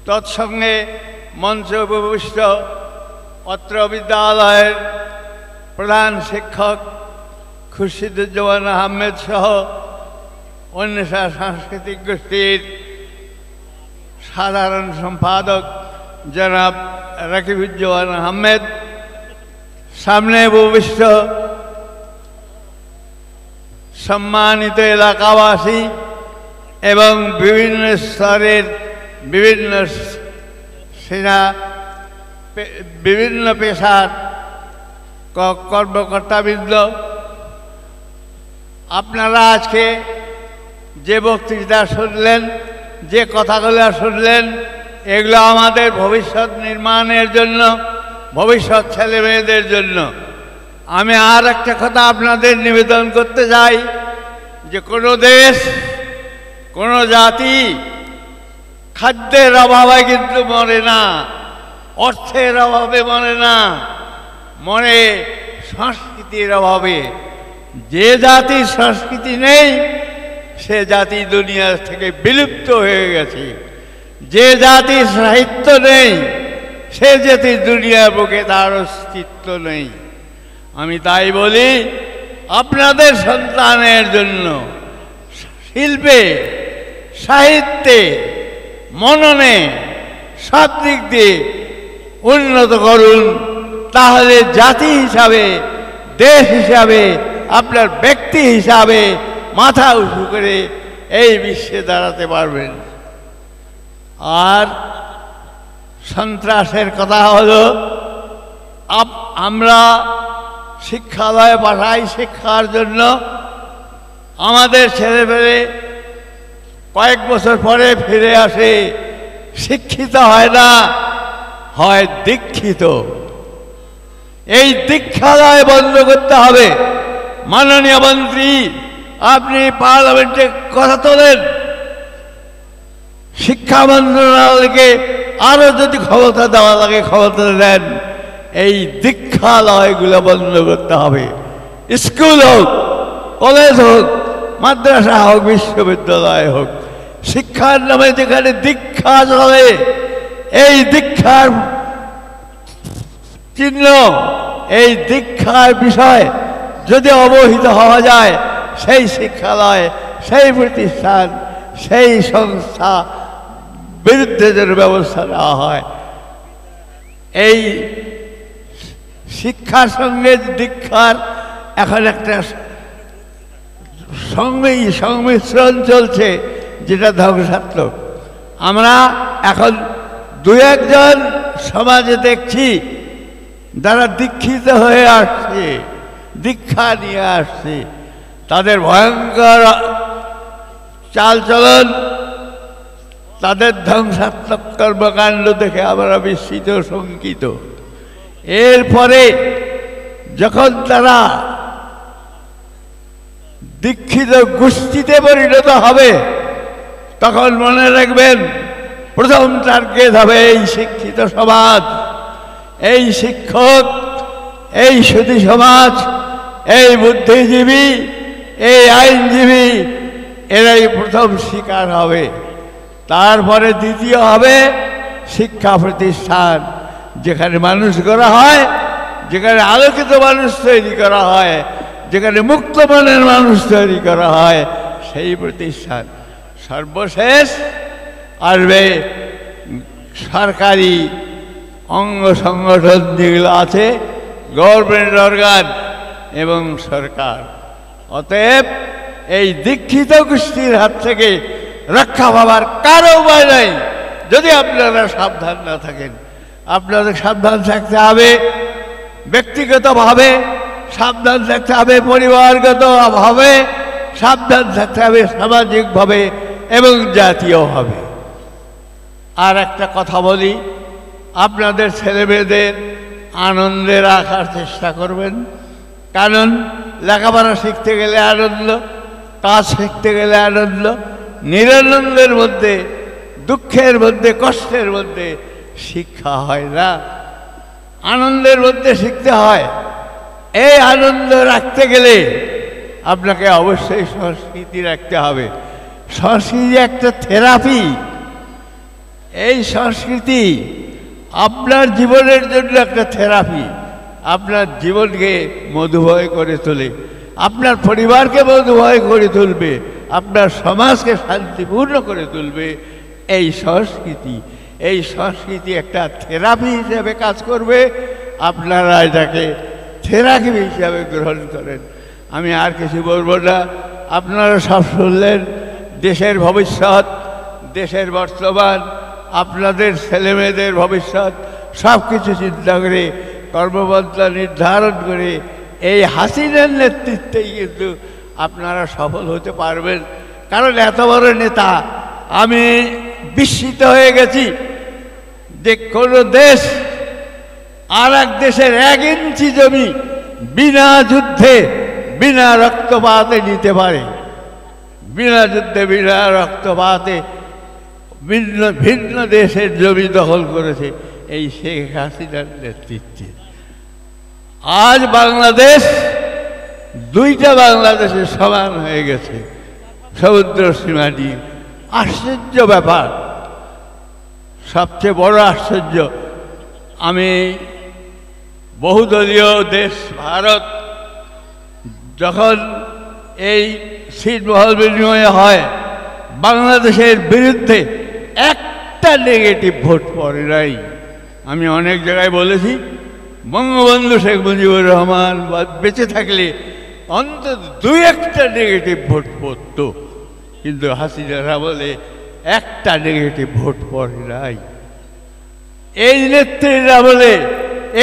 তৎসঙ্গে মঞ্চে উপবিষ্ট অত্র বিদ্যালয়ের প্রধান শিক্ষক খুরশিদুজ্জামান আহমেদ সহ অন্বেষা সাংস্কৃতিক গোষ্ঠীর সাধারণ সম্পাদক জনাব রাকিবুজ্জামান আহমেদ, সামনে উপবিষ্ট সম্মানিত এলাকাবাসী এবং বিভিন্ন স্তরের বিভিন্ন পেশার কর্মকর্তাবৃন্দ, আপনারা আজকে যে বক্তৃতা শুনলেন, যে কথাগুলো শুনলেন, এগুলো আমাদের ভবিষ্যৎ নির্মাণের জন্য, ভবিষ্যৎ ছেলে মেয়েদের জন্য। আমি আর একটা কথা আপনাদের নিবেদন করতে চাই যে কোনো দেশ, কোনো জাতি খাদ্যের অভাবে কিন্তু মরে না, অর্থের অভাবে মরে না, মরে সংস্কৃতির অভাবে। যে জাতির সংস্কৃতি নেই সে জাতি দুনিয়া থেকে বিলুপ্ত হয়ে গেছে। যে জাতির সাহিত্য নেই সে জাতির দুনিয়ার বুকে তার অস্তিত্ব নেই। আমি তাই বলি, আপনাদের সন্তানের জন্য শিল্পে, সাহিত্যে, মননে সব দিক দিয়ে উন্নত করুন, তাহলে জাতি হিসাবে, দেশ হিসাবে, আপনার ব্যক্তি হিসাবে মাথা উঁচু করে এই বিশ্বে দাঁড়াতে পারবেন। আর সন্ত্রাসের কথা হলো, আমরা শিক্ষালয়ে পাঠাই শিক্ষার জন্য, আমাদের ছেলেমেয়ে কয়েক বছর পরে ফিরে আসে, শিক্ষিত হয় না, হয় দীক্ষিত। এই দীক্ষালয় বন্ধ করতে হবে। মাননীয় মন্ত্রী, আপনি পার্লামেন্টে কথা তোলেন, শিক্ষা মন্ত্রণালয়কে আরো যদি ক্ষমতা দেওয়া লাগে ক্ষমতা দেন। এই দীক্ষালয়গুলো বন্ধ করতে হবে। স্কুল হোক, কলেজ হোক, মাদ্রাসা হোক, বিশ্ববিদ্যালয় হোক, শিক্ষার নামে যেখানে দীক্ষা চলে, এই দীক্ষার চিহ্ন, এই দীক্ষার বিষয় যদি অবহিত হওয়া যায়, সেই শিক্ষালয়, সেই প্রতিষ্ঠান, সেই সংস্থা বিরুদ্ধে যেন ব্যবস্থা নেওয়া হয়। এই শিক্ষার সঙ্গে দীক্ষার এখন একটা সংমিশ্রণ চলছে, যেটা ধ্বংসাত্মক। আমরা এখন দু একজন সমাজে দেখছি যারা দীক্ষিত হয়ে আসছে, দীক্ষা নিয়ে আসছে, তাদের ভয়ঙ্কর চালচলন, তাদের ধ্বংসাত্মক কর্মকাণ্ড দেখে আমরা বিস্মিত, শঙ্কিত। এরপরে যখন তারা দীক্ষিত গোষ্ঠীতে পরিণত হবে, তখন মনে রাখবেন প্রথম টার্গেট হবে এই শিক্ষিত সমাজ, এই শিক্ষক, এই সুধী সমাজ, এই বুদ্ধিজীবী, এই আইনজীবী, এরাই প্রথম শিকার হবে। তারপরে দ্বিতীয় হবে শিক্ষা প্রতিষ্ঠান, যেখানে মানুষ গড়া হয়, যেখানে আলোকিত মানুষ তৈরি করা হয়, যেখানে মুক্ত মনের মানুষ তৈরি করা হয়, সেই প্রতিষ্ঠান। সর্বশেষ আসবে সরকারি অঙ্গ সংগঠন যেগুলো আছে, গভর্নমেন্ট অর্গান এবং সরকার। অতএব এই দীক্ষিত গোষ্ঠীর হাত থেকে রক্ষা পাবার কারো উপায় নাই যদি আপনারা সাবধান না থাকেন। আপনাদের সাবধান থাকতে হবে ব্যক্তিগতভাবে, সাবধান থাকতে হবে পরিবারগতভাবে, সাবধান থাকতে হবে সামাজিকভাবে এবং জাতীয়ভাবে। আর একটা কথা বলি, আপনাদের ছেলেমেয়েদের আনন্দে রাখার চেষ্টা করবেন, কারণ লেখাপড়া শিখতে গেলে আনন্দ, কাজ শিখতে গেলে আনন্দ। নিরানন্দের মধ্যে, দুঃখের মধ্যে, কষ্টের মধ্যে শিক্ষা হয় না, আনন্দের মধ্যে শিখতে হয়। এই আনন্দ রাখতে গেলে আপনাকে অবশ্যই সংস্কৃতি রাখতে হবে। সংস্কৃতি একটা থেরাপি। এই সংস্কৃতি আপনার জীবনের জন্য একটা থেরাপি, আপনার জীবনকে মধুময় করে তোলে, আপনার পরিবারকে মধুময় করে তুলবে, আপনার সমাজকে শান্তিপূর্ণ করে তুলবে। এই সংস্কৃতি, এই সংস্কৃতি একটা থেরাপি হিসেবে কাজ করবে। আপনারা এটাকে থেরাপি হিসাবে গ্রহণ করেন। আমি আর কিছু বলবো না, আপনারা সব শুনলেন। দেশের ভবিষ্যৎ, দেশের বর্তমান, আপনাদের ছেলেমেয়েদের ভবিষ্যৎ সব কিছু চিন্তা করে কর্মপন্থা নির্ধারণ করে এই হাসিনার নেতৃত্বেই কিন্তু আপনারা সফল হতে পারবেন। কারণ এত বড় নেতা, আমি বিস্মিত হয়ে গেছি যে কোনো দেশ আর এক দেশের 1 ইঞ্চি জমি বিনা যুদ্ধে, বিনা রক্তপাতে নিতে পারে। বিনা যুদ্ধে, বিনা রক্তপাতে ভিন্ন ভিন্ন দেশের জমি দখল করেছে এই শেখ হাসিনার নেতৃত্বে। আজ বাংলাদেশ 2টা বাংলাদেশের সমান হয়ে গেছে সমুদ্র সীমা দিয়ে। আশ্চর্য ব্যাপার, সবচেয়ে বড় আশ্চর্য। আমি বহুদলীয় দেশ ভারত, যখন এই ছিটমহল বিনিময় হয়, বাংলাদেশের বিরুদ্ধে একটা নেগেটিভ ভোট পড়ে নাই। আমি অনেক জায়গায় বলেছি, বঙ্গবন্ধু শেখ মুজিবুর রহমান বেঁচে থাকলে অন্তত 2-1টা নেগেটিভ ভোট পড়ত, কিন্তু হাসিনারা বলে একটা নেগেটিভ ভোট পড়ে নাই। এই নেত্রীরা বলে,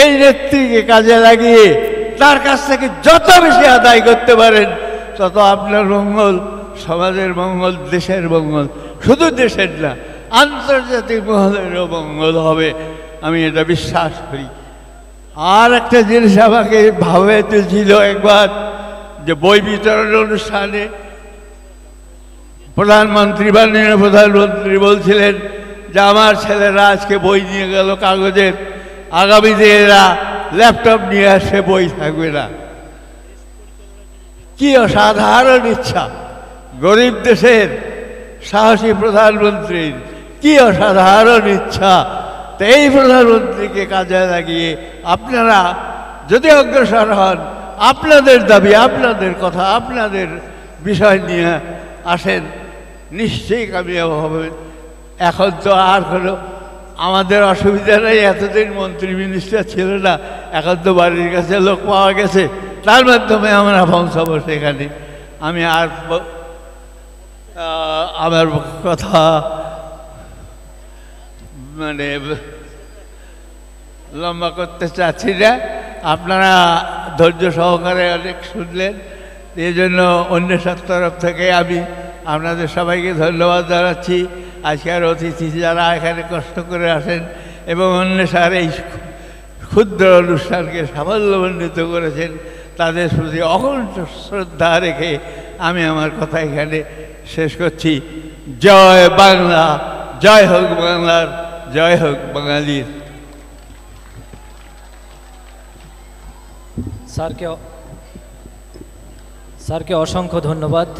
এই নেত্রীকে কাজে লাগিয়ে তার কাছ থেকে যত বেশি আদায় করতে পারেন তত আপনার মঙ্গল, সমাজের মঙ্গল, দেশের মঙ্গল, শুধু দেশের না আন্তর্জাতিক মহলেরও মঙ্গল হবে, আমি এটা বিশ্বাস করি। আর একটা জিনিস আমাকে ভাবে তুলছিল একবার, যে বই বিতরণ অনুষ্ঠানে প্রধানমন্ত্রী, মাননীয় প্রধানমন্ত্রী বলছিলেন যে আমার ছেলেরা আজকে বই নিয়ে গেল কাগজের, আগামীতে এরা ল্যাপটপ নিয়ে আসে, বই থাকবে না। কি অসাধারণ ইচ্ছা গরিব দেশের সাহসী প্রধানমন্ত্রীর, কি অসাধারণ ইচ্ছা। তো এই প্রধানমন্ত্রীকে কাজে লাগিয়ে আপনারা যদি অগ্রসর হন, আপনাদের দাবি, আপনাদের কথা, আপনাদের বিষয় নিয়ে আসেন, নিশ্চয়ই কামিয়াব হবেন। এখন তো আর কোনো আমাদের অসুবিধা নেই, এতদিন মন্ত্রী মিনিস্টার ছিল না, এখন তো বাড়ির কাছে লোক পাওয়া গেছে, তার মাধ্যমে আমরা পৌঁছাবো সেখানে। আমি আর আমার কথা মানে লম্বা করতে চাচ্ছি না, আপনারা ধৈর্য সহকারে অনেক শুনলেন, এই জন্য অন্বেষার তরফ থেকে আমি আপনাদের সবাইকে ধন্যবাদ জানাচ্ছি। আজকের অতিথি যারা এখানে কষ্ট করে আসেন এবং অন্বেষার এই ক্ষুদ্র অনুষ্ঠানকে সাফল্যমণ্ডিত করেছেন, তাদের প্রতি অকুণ্ঠ শ্রদ্ধা রেখে আমি আমার কথা এখানে শেষ করছি। জয় বাংলা, জয় হোক বাংলার, জয় হোক বাঙালির। স্যারকে অসংখ্য ধন্যবাদ।